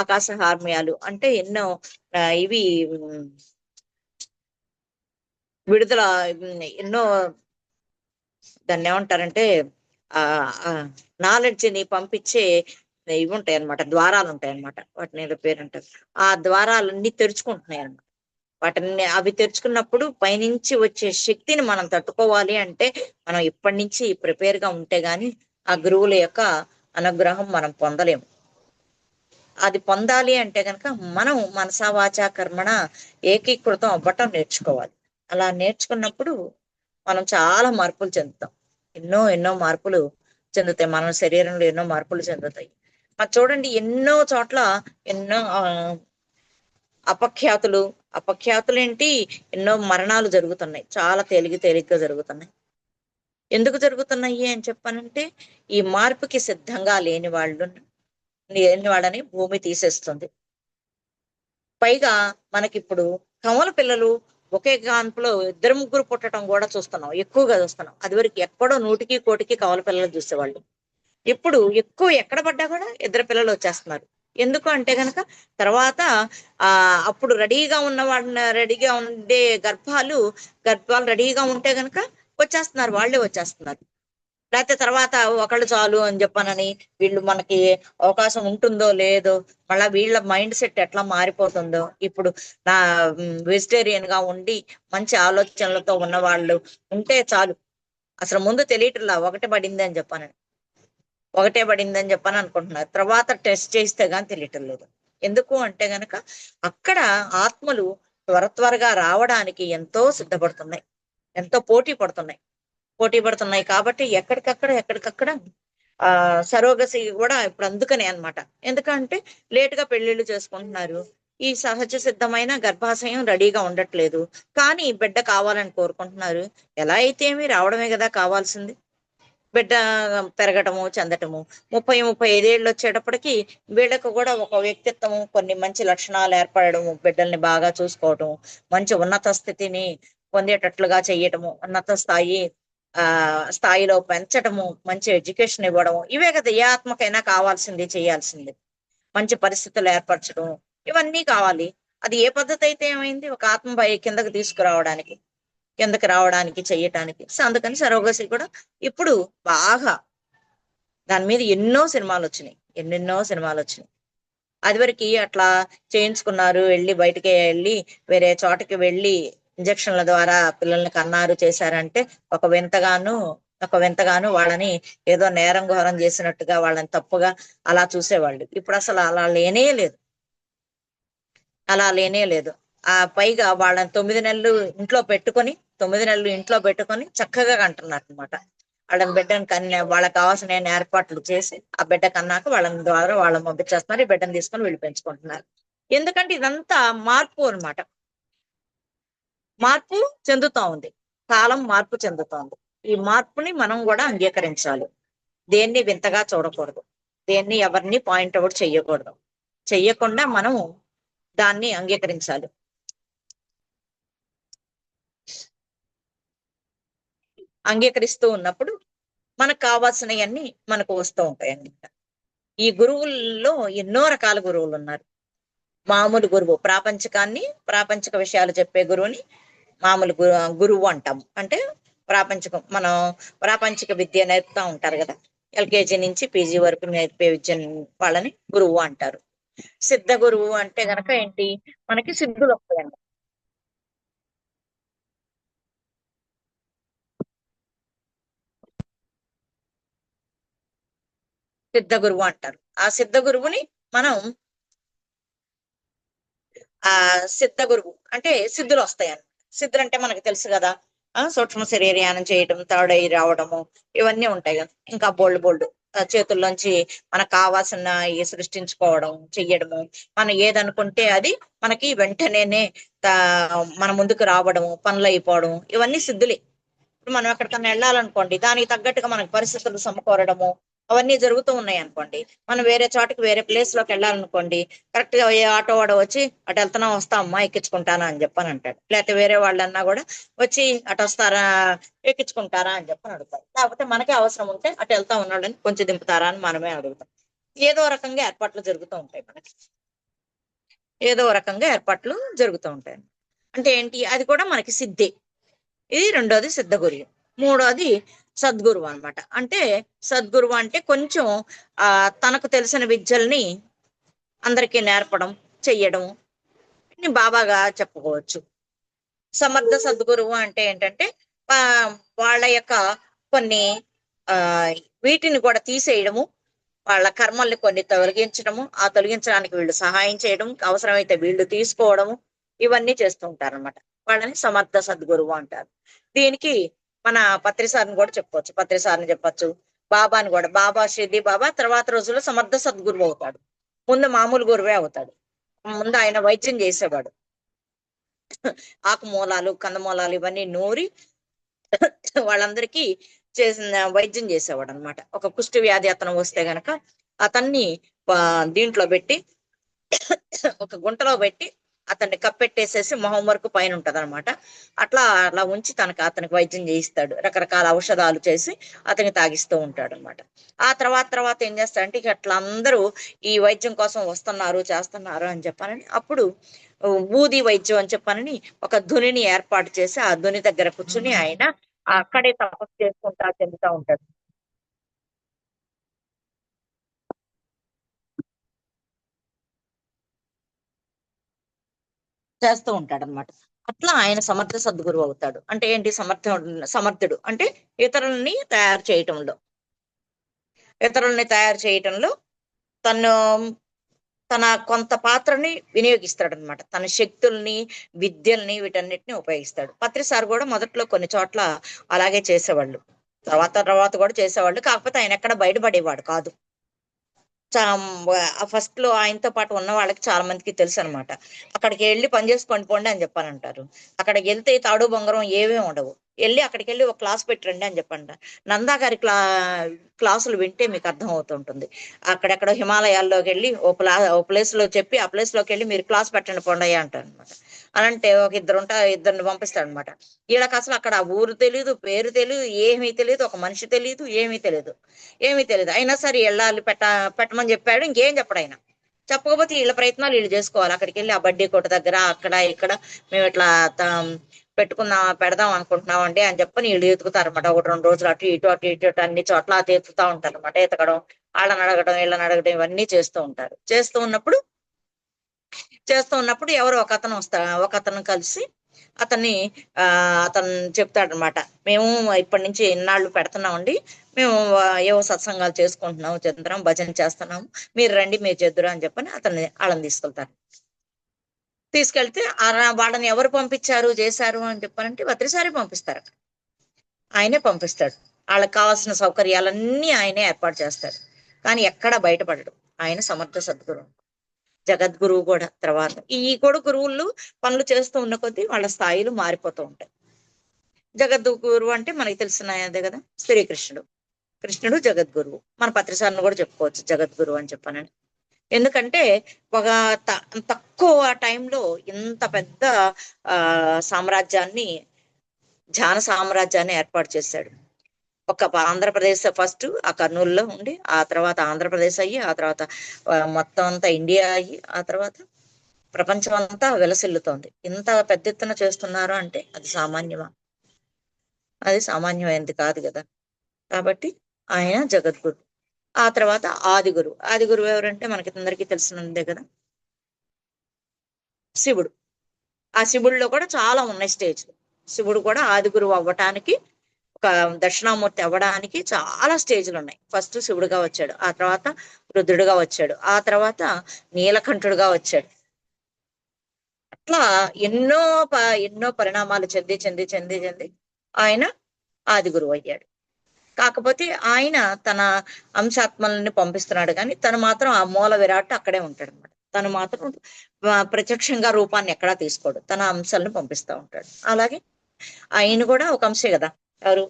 ఆకాశ హార్మ్యాలు అంటే ఎన్నో ఇవి విడుదల, ఎన్నో దాన్ని ఏమంటారంటే ఆ నాలెడ్జ్ని పంపించే ఇవి ఉంటాయి అనమాట, ద్వారాలు ఉంటాయి అనమాట. వాటిని ఏదో పేరు అంటారు. ఆ ద్వారాలన్నీ తెరుచుకుంటున్నాయి అనమాట. వాటిని అవి తెరుచుకున్నప్పుడు పైనుంచి వచ్చే శక్తిని మనం తట్టుకోవాలి అంటే మనం ఇప్పటి నుంచి ప్రిపేర్ గా ఉంటే గాని ఆ గురువుల యొక్క అనుగ్రహం మనం పొందలేము. అది పొందాలి అంటే కనుక మనం మనసా వాచా కర్మణ ఏకీకృతం అవ్వటం నేర్చుకోవాలి. అలా నేర్చుకున్నప్పుడు మనం చాలా మార్పులు చెందుతాం. ఎన్నో మార్పులు చెందుతాయి. మన శరీరంలో ఎన్నో మార్పులు చెందుతాయి. మరి చూడండి, ఎన్నో చోట్ల ఎన్నో అపఖ్యాతులేంటి, ఎన్నో మరణాలు జరుగుతున్నాయి. చాలా తేలిగ్గా జరుగుతున్నాయి. ఎందుకు జరుగుతున్నాయి అని చెప్పానంటే ఈ మార్పుకి సిద్ధంగా లేని వాళ్ళని భూమి తీసేస్తుంది. పైగా మనకిప్పుడు కమల పిల్లలు ఒకే కాన్పులో 2 3 పుట్టడం కూడా చూస్తున్నాం, ఎక్కువగా చూస్తున్నాం. అది వరకు ఎక్కడో 100కి 1 కోటికి కమల పిల్లలు చూసేవాళ్ళు. ఇప్పుడు ఎక్కువ ఎక్కడ పడ్డా కూడా 2 పిల్లలు వచ్చేస్తున్నారు. ఎందుకు అంటే గనక తర్వాత అప్పుడు రెడీగా ఉండే గర్భాలు రెడీగా ఉంటే గనక వాళ్ళే వచ్చేస్తున్నారు. లేకపోతే తర్వాత ఒకళ్ళు చాలు అని చెప్పానని వీళ్ళు మనకి అవకాశం ఉంటుందో లేదో, మళ్ళీ వీళ్ళ మైండ్ సెట్ ఎట్లా మారిపోతుందో. ఇప్పుడు నా వెజిటేరియన్ గా ఉండి మంచి ఆలోచనలతో ఉన్న వాళ్ళు ఉంటే చాలు. అసలు ముందు తెలియట్లా ఒకటే పడింది అని చెప్పని అనుకుంటున్నారు. తర్వాత టెస్ట్ చేస్తే గాని తెలియటం లేదు. ఎందుకు అంటే గనక అక్కడ ఆత్మలు త్వరగా రావడానికి ఎంతో సిద్ధపడుతున్నాయి, ఎంతో పోటీ పడుతున్నాయి కాబట్టి ఎక్కడికక్కడ సరోగసి కూడా ఇప్పుడు అందుకనే అన్నమాట. ఎందుకంటే లేటుగా పెళ్లిళ్ళు చేసుకుంటున్నారు. ఈ సహజ సిద్ధమైన గర్భాశయం రెడీగా ఉండట్లేదు, కానీ బిడ్డ కావాలని కోరుకుంటున్నారు. ఎలా అయితే ఏమి రావడమే కదా కావాల్సింది. బిడ్డ పెరగటము చెందటము 30 35 ఏళ్ళు వచ్చేటప్పటికి వీళ్ళకు కూడా ఒక వ్యక్తిత్వము, కొన్ని మంచి లక్షణాలు ఏర్పడము, బిడ్డల్ని బాగా చూసుకోవటం, మంచి ఉన్నత స్థితిని పొందేటట్లుగా చెయ్యటము, ఉన్నత స్థాయిలో పెంచటము, మంచి ఎడ్యుకేషన్ ఇవ్వడం, ఇవే కదా ఏ ఆత్మకైనా కావాల్సింది, చేయాల్సింది. మంచి పరిస్థితులు ఏర్పరచడం, ఇవన్నీ కావాలి. అది ఏ పద్ధతి అయితే ఏమైంది, ఒక ఆత్మ కిందకి రావడానికి చెయ్యటానికి. సో అందుకని సరోగసి కూడా ఇప్పుడు బాగా దాని మీద ఎన్నో సినిమాలు వచ్చినాయి. అది వరకు అట్లా చేయించుకున్నారు, బయటికి వెళ్ళి వేరే చోటకి వెళ్ళి ఇంజక్షన్ల ద్వారా పిల్లల్ని కన్నారు, చేశారంటే ఒక వింతగాను వాళ్ళని ఏదో నేరం ఘోరం చేసినట్టుగా, వాళ్ళని తప్పుగా అలా చూసేవాళ్ళు. ఇప్పుడు అసలు అలా లేనే లేదు. పైగా వాళ్ళని 9 నెలలు ఇంట్లో పెట్టుకొని చక్కగా కంటున్నారు అనమాట. వాళ్ళకి కావాల్సిన ఏర్పాట్లు చేసి ఆ బిడ్డ కన్నాక వాళ్ళని పంపించేస్తున్నారు. ఈ బిడ్డను తీసుకొని వీళ్ళు పెంచుకుంటున్నారు. ఎందుకంటే ఇదంతా మార్పు అన్నమాట. మార్పు చెందుతా ఉంది, కాలం మార్పు చెందుతోంది. ఈ మార్పుని మనం కూడా అంగీకరించాలి. దేన్ని వింతగా చూడకూడదు, దేన్ని ఎవరిని పాయింట్అవుట్ చెయ్యకుండా మనం దాన్ని అంగీకరించాలి. అంగీకరిస్తూ ఉన్నప్పుడు మనకు కావాల్సినవన్నీ మనకు వస్తూ ఉంటాయి అన్నమాట. ఈ గురువుల్లో ఎన్నో రకాల గురువులు ఉన్నారు. మామూలు గురువు, ప్రాపంచిక విషయాలు చెప్పే గురువుని మామూలు గురువు అంటాం. అంటే మనం ప్రాపంచిక విద్య నేర్పుతా ఉంటారు కదా, LKG నుంచి PG వరకు నేర్పే వాళ్ళని గురువు అంటారు. సిద్ధ గురువు అంటే గనక ఏంటి, మనకి సిద్ధులు వస్తాయండి. సిద్ధ గురువు అంటారు. ఆ సిద్ధ గురువుని మనం సిద్ధ గురువు అంటే సిద్ధులు వస్తాయని. సిద్ధులు అంటే మనకు తెలుసు కదా, సూక్ష్మ శరీరయానం చేయడం, థర్డ్ ఐ రావడము, ఇవన్నీ ఉంటాయి కదా. ఇంకా బోల్డ్ బోల్డ్ చేతుల్లోంచి మనకు కావాల్సిన సృష్టించుకోవడం, చెయ్యడము, మనం ఏదనుకుంటే అది మనకి వెంటనేనే మన ముందుకు రావడము, పనులు అయిపోవడం, ఇవన్నీ సిద్ధులే. ఇప్పుడు మనం ఎక్కడికన్నా వెళ్ళాలనుకోండి, దానికి తగ్గట్టుగా మనకు పరిస్థితులు సమకూరడము, అవన్నీ జరుగుతూ ఉన్నాయి అనుకోండి. మనం వేరే చోటకి వేరే ప్లేస్ లోకి వెళ్ళాలనుకోండి, కరెక్ట్ గా ఏ ఆటో వాడు వచ్చి అటు వెళ్తున్నా వస్తా అమ్మా ఎక్కించుకుంటానా అని చెప్పని అంటాడు. లేకపోతే వేరే వాళ్ళన్నా కూడా వచ్చి అటు వస్తారా ఎక్కించుకుంటారా అని చెప్పని అడుగుతారు. లేకపోతే మనకే అవసరం ఉంటే అటు వెళ్తా ఉన్నాడని కొంచెం దింపుతారా అని మనమే అడుగుతాం. ఏదో రకంగా ఏర్పాట్లు జరుగుతూ ఉంటాయి మనకి. ఏదో రకంగా ఏర్పాట్లు జరుగుతూ ఉంటాయి. అంటే ఏంటి, అది కూడా మనకి సిద్ధి. ఇది రెండోది సిద్ధగురు. మూడోది సద్గురువు అనమాట. అంటే సద్గురువు అంటే కొంచెం తనకు తెలిసిన విద్యల్ని అందరికీ నేర్పడం, చెయ్యడం బాబాగా చెప్పుకోవచ్చు. సమర్థ సద్గురువు అంటే ఏంటంటే ఆ వాళ్ళ యొక్క కొన్ని ఆ వీటిని కూడా తీసేయడము, వాళ్ళ కర్మల్ని కొన్ని తొలగించడము, ఆ తొలగించడానికి వీళ్ళు సహాయం చేయడం, అవసరమైతే వీళ్ళు తీసుకోవడము, ఇవన్నీ చేస్తూ ఉంటారు అనమాట. వాళ్ళని సమర్థ సద్గురువు అంటారు. దీనికి మన పత్రిసారిని కూడా చెప్పుకోవచ్చు, పత్రిసారిని చెప్పచ్చు, బాబాని కూడా. బాబా షిర్డీ బాబా తర్వాత రోజుల్లో సమర్థ సద్గురువు అవుతాడు. ముందు మామూలు గురువే అవుతాడు. ముందు ఆయన వైద్యం చేసేవాడు. ఆకుమూలాలు, కందమూలాలు ఇవన్నీ నూరి వాళ్ళందరికీ చేసిన వైద్యం చేసేవాడు అనమాట. ఒక కుష్టి వ్యాధి అతను వస్తే గనక అతన్ని దీంట్లో పెట్టి ఒక గుంటలో పెట్టి అతన్ని కప్పెట్టేసేసి మొహం వరకు పైన ఉంటది అనమాట. అలా ఉంచి అతనికి వైద్యం చేయిస్తాడు. రకరకాల ఔషధాలు చేసి అతనికి తాగిస్తూ ఉంటాడు అనమాట. ఆ తర్వాత ఏం చేస్తాడంటే ఇక అట్లా అందరూ ఈ వైద్యం కోసం వస్తున్నారు, చేస్తున్నారు అని చెప్పానని అప్పుడు ఊది వైద్యం అని చెప్పానని ఒక ధునిని ఏర్పాటు చేసి ఆ ధుని దగ్గర కూర్చుని ఆయన అక్కడే తపస్సు చేసుకుంటా చెందుతా ఉంటాడు. చేస్తూ ఉంటాడు అనమాట. అట్లా ఆయన సమర్థ సద్గురువు అవుతాడు. అంటే ఏంటి, సమర్థుడు అంటే ఇతరుల్ని తయారు చేయటంలో, ఇతరుల్ని తయారు చేయటంలో తను తన కొంత పాత్రని వినియోగిస్తాడు అనమాట. తన శక్తుల్ని, విద్యల్ని, వీటన్నిటిని ఉపయోగిస్తాడు. పత్రిసారి కూడా మొదట్లో కొన్ని చోట్ల అలాగే చేసేవాళ్ళు, తర్వాత కూడా చేసేవాళ్ళు. కాకపోతే ఆయన ఎక్కడ బయటపడేవాడు కాదు. ఫస్ట్ లో ఆయనతో పాటు ఉన్న వాళ్ళకి చాలా మందికి తెలుసు అనమాట. అక్కడికి వెళ్ళి పని చేసుకొని పోండి అని చెప్పానంటారు. అక్కడికి వెళ్తే తాడు బొంగరం ఏమీ ఉండవు. అక్కడికి వెళ్ళి ఒక క్లాస్ పెట్టండి అని చెప్పంట. నందా గారి క్లాసులు వింటే మీకు అర్థం అవుతుంటుంది. అక్కడెక్కడ హిమాలయాల్లోకి వెళ్ళి ఓ ప్లేస్ లో చెప్పి ఆ ప్లేస్ లోకి వెళ్ళి మీరు క్లాస్ పెట్టండి పోండి అంటారు అనమాట. అనంటే ఒక ఇద్దరిని పంపిస్తాడు అనమాట. వీళ్ళకి అసలు అక్కడ ఊరు తెలియదు, పేరు తెలియదు, ఏమీ తెలియదు, ఒక మనిషి తెలియదు, ఏమీ తెలియదు. అయినా సరే వెళ్ళాలి, పెట్టమని చెప్పాడు. ఇంకేం చెప్పడు ఆయన. చెప్పకపోతే వీళ్ళ ప్రయత్నాలు వీళ్ళు చేసుకోవాలి. అక్కడికి వెళ్ళి ఆ బడ్డీ కొట్టు దగ్గర అక్కడ ఇక్కడ మేము ఇట్లా పెడదాం అనుకుంటున్నాం అండి అని చెప్పని వీళ్ళు ఎతుకుతారు అనమాట. 1-2 రోజులు అటు ఇటు అన్ని చోట్ల ఎత్తుకుతా ఉంటారు అనమాట. ఎతకడం, వాళ్ళని అడగడం, వీళ్ళని అడగడం, ఇవన్నీ చేస్తూ ఉంటారు. చేస్తూ ఉన్నప్పుడు ఎవరో ఒక అతను కలిసి అతన్ని అతను చెప్తాడనమాట. మేము ఇప్పటి నుంచి ఎన్నాళ్ళు పెడుతున్నామండి, మేము ఏవో సత్సంగాలు చేసుకుంటున్నాము, చేస్తున్నాం, భజన చేస్తున్నాము, మీరు రండి, మీరు చేద్దురు అని చెప్పని వాళ్ళని తీసుకెళ్తారు. తీసుకెళ్తే వాళ్ళని ఎవరు పంపించారు, చేశారు అని చెప్పానంటే భద్రసారి పంపిస్తారు. ఆయనే పంపిస్తాడు. వాళ్ళకి కావాల్సిన సౌకర్యాలన్నీ ఆయనే ఏర్పాటు చేస్తాడు. కానీ ఎక్కడా బయటపడడు. ఆయన సమర్థ సద్గురు, జగద్గురువు కూడా. తర్వాత ఈ కూడా గురువులు పనులు చేస్తూ ఉన్న కొద్దీ వాళ్ళ స్థాయిలు మారిపోతూ ఉంటాయి. జగద్గురువు అంటే మనకి తెలిసినదే కదా, కృష్ణుడు జగద్గురువు. మన పత్రిసారిని కూడా చెప్పుకోవచ్చు జగద్గురువు అని చెప్పానని. ఎందుకంటే ఒక తక్కువ టైంలో ఇంత పెద్ద సామ్రాజ్యాన్ని, ధ్యాన సామ్రాజ్యాన్ని ఏర్పాటు చేశాడు. ఒక ఆంధ్రప్రదేశ్ ఫస్ట్ ఆ కర్నూలులో ఉండి, ఆ తర్వాత ఆంధ్రప్రదేశ్ అయ్యి, ఆ తర్వాత మొత్తం అంతా ఇండియా అయ్యి, ఆ తర్వాత ప్రపంచం అంతా విలసిల్లుతోంది. ఇంత పెద్ద ఎత్తున చేస్తున్నారు అంటే అది సామాన్యమైనది కాదు కదా. కాబట్టి ఆయన జగద్గురు. ఆ తర్వాత ఆదిగురు ఎవరంటే మనకి అందరికీ తెలిసినదే కదా, శివుడు. ఆ శివుడిలో కూడా చాలా ఉన్నాయి స్టేజ్లు. శివుడు కూడా ఆదిగురువు అవ్వటానికి, ఒక దక్షిణామూర్తి అవ్వడానికి చాలా స్టేజ్లు ఉన్నాయి. ఫస్ట్ శివుడుగా వచ్చాడు, ఆ తర్వాత రుద్రుడుగా వచ్చాడు, ఆ తర్వాత నీలకంఠుడుగా వచ్చాడు. అట్లా ఎన్నో ఎన్నో పరిణామాలు చెంది ఆయన ఆది గురువు అయ్యాడు. కాకపోతే ఆయన తన అంశాత్మల్ని పంపిస్తున్నాడు కానీ తను మాత్రం ఆ మూల విరాట్ అక్కడే ఉంటాడు అనమాట. తను మాత్రం ప్రత్యక్షంగా రూపాన్ని ఎక్కడా తీసుకోడు, తన అంశాలను పంపిస్తూ ఉంటాడు. అలాగే ఆయన కూడా ఒక అంశే కదా. ఎవరు?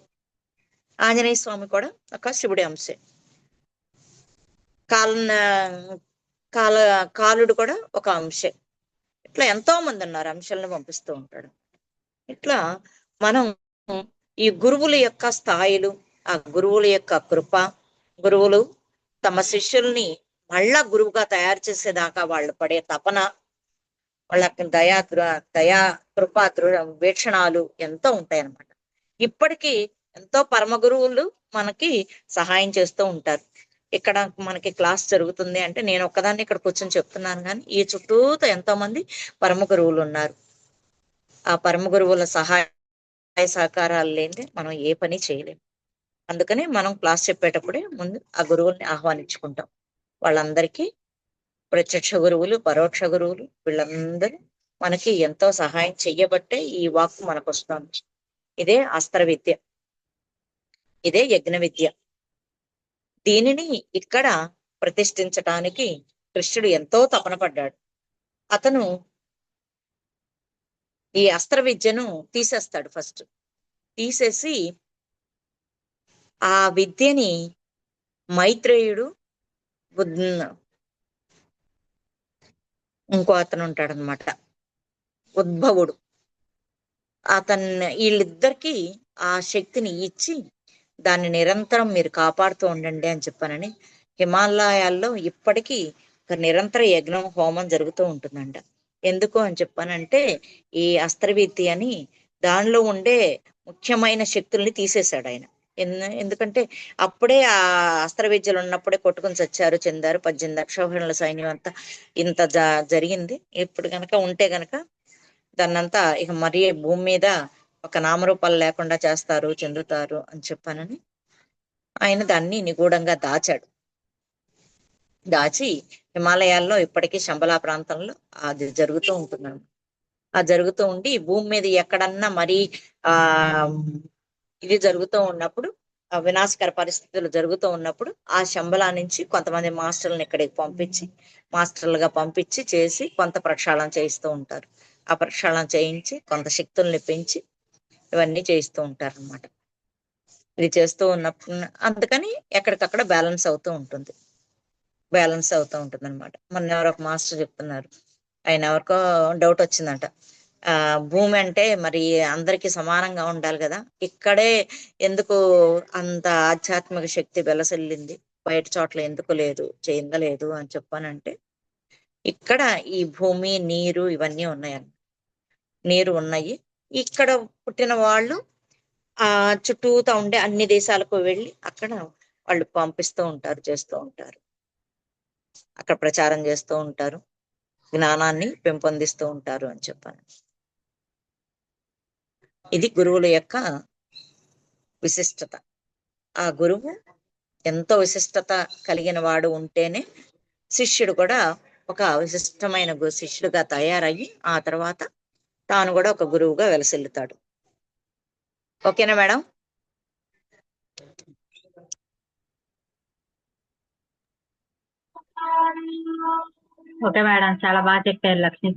ఆంజనేయ స్వామి కూడా ఒక శివుడి అంశే. కాల కాల కాలుడు కూడా ఒక అంశే. ఇట్లా ఎంతో మంది ఉన్నారు, అంశాలను పంపిస్తూ ఉంటాడు. ఇట్లా మనం ఈ గురువుల యొక్క స్థాయిలు, ఆ గురువుల యొక్క కృప, గురువులు తమ శిష్యుల్ని మళ్ళా గురువుగా తయారు చేసేదాకా వాళ్ళు పడే తపన, వాళ్ళకి దయా కృప వీక్షణాలు ఎంతో ఉంటాయి అన్నమాట. ఇప్పటికీ ఎంతో పరమ గురువులు మనకి సహాయం చేస్తూ ఉంటారు. ఇక్కడ మనకి క్లాస్ జరుగుతుంది అంటే నేను ఒక్కదాన్ని ఇక్కడ కూర్చొని చెప్తున్నాను, కానీ ఈ చుట్టూతో ఎంతో మంది పరమ గురువులు ఉన్నారు. ఆ పరమ గురువుల సహాయ సహకారాలు లేని మనం ఏ పని చేయలేము. అందుకని మనం క్లాస్ చెప్పేటప్పుడే ముందు ఆ గురువుల్ని ఆహ్వానించుకుంటాం. వాళ్ళందరికీ ప్రత్యక్ష గురువులు, పరోక్ష గురువులు, వీళ్ళందరూ మనకి ఎంతో సహాయం చెయ్యబట్టే ఈ వాక్కు మనకు వస్తుంది. ఇదే అస్త్ర విద్య, ఇదే యజ్ఞ విద్య. దీనిని ఇక్కడ ప్రతిష్ఠించటానికి కృష్ణుడు ఎంతో తపన పడ్డాడు. అతను ఈ అస్త్ర విద్యను తీసేస్తాడు. ఫస్ట్ తీసేసి ఆ విద్యని మైత్రేయుడు, ఇంకో అతను ఉంటాడనమాట ఉద్భవుడు, వీళ్ళిద్దరికి ఆ శక్తిని ఇచ్చి దాన్ని నిరంతరం మీరు కాపాడుతూ ఉండండి అని చెప్పానని. హిమాలయాల్లో ఇప్పటికీ ఒక నిరంతర యజ్ఞం, హోమం జరుగుతూ ఉంటుందంట. ఎందుకు అని చెప్పానంటే ఈ అస్త్రవిద్య అని దానిలో ఉండే ముఖ్యమైన శక్తుల్ని తీసేశాడు ఆయన. ఎందుకంటే అప్పుడే ఆ అస్త్ర విద్యలు ఉన్నప్పుడే కొట్టుకుని చచ్చారు, చెందారు. 18 అక్షోహిణుల సైన్యం అంతా ఇంత జరిగింది. ఇప్పుడు గనక ఉంటే గనక దాన్నంతా ఇక మరీ భూమి మీద ఒక నామరూపాలు లేకుండా చేస్తారు, చెందుతారు అని చెప్పానని ఆయన దాన్ని నిగూఢంగా దాచాడు. దాచి హిమాలయాల్లో ఇప్పటికీ శంబలా ప్రాంతంలో అది జరుగుతూ ఉంటున్నాడు. ఆ జరుగుతూ ఉండి భూమి మీద ఎక్కడన్నా మరీ ఆ ఇది జరుగుతూ ఉన్నప్పుడు, ఆ వినాశకర పరిస్థితులు జరుగుతూ ఉన్నప్పుడు ఆ శంబలా నుంచి కొంతమంది మాస్టర్లను ఇక్కడికి పంపించి, మాస్టర్లుగా పంపించి చేసి కొంత ప్రక్షాళన చేయిస్తూ ఉంటారు. ఆ ప్రక్షాళన చేయించి కొంత శక్తుల్ని పెంచి ఇవన్నీ చేయిస్తూ ఉంటారు అనమాట. ఇది చేస్తూ ఉన్నప్పుడు అందుకని ఎక్కడికక్కడ బ్యాలెన్స్ అవుతూ ఉంటుంది, బ్యాలెన్స్ అవుతూ ఉంటుంది అనమాట. మొన్న ఎవరో ఒక మాస్టర్ చెప్తున్నారు, ఆయన ఎవరికో డౌట్ వచ్చిందంట. భూమి అంటే మరి అందరికి సమానంగా ఉండాలి కదా, ఇక్కడే ఎందుకు అంత ఆధ్యాత్మిక శక్తి వెలసిల్లింది, బయట చోట్ల ఎందుకు లేదు, చెందలేదు అని చెప్పానంటే ఇక్కడ ఈ భూమి, నీరు ఇవన్నీ ఉన్నాయన్న. నీరు ఉన్నాయి. ఇక్కడ పుట్టిన వాళ్ళు ఆ చుట్టూతా ఉండే అన్ని దేశాలకు వెళ్ళి అక్కడ వాళ్ళు పంపిస్తూ ఉంటారు, చేస్తూ ఉంటారు, అక్కడ ప్రచారం చేస్తూ ఉంటారు, జ్ఞానాన్ని పెంపొందిస్తూ ఉంటారు అని చెప్పాను. ఇది గురువుల యొక్క విశిష్టత. ఆ గురువు ఎంతో విశిష్టత కలిగిన వాడు ఉంటేనే శిష్యుడు కూడా ఒక విశిష్టమైన శిష్యుడిగా తయారయ్యి ఆ తర్వాత తాను కూడా ఒక గురువుగా వెలసిల్లుతాడు. ఓకేనా మేడం? ఓకే మేడం, చాలా బాగా చెప్పారు లక్ష్మి.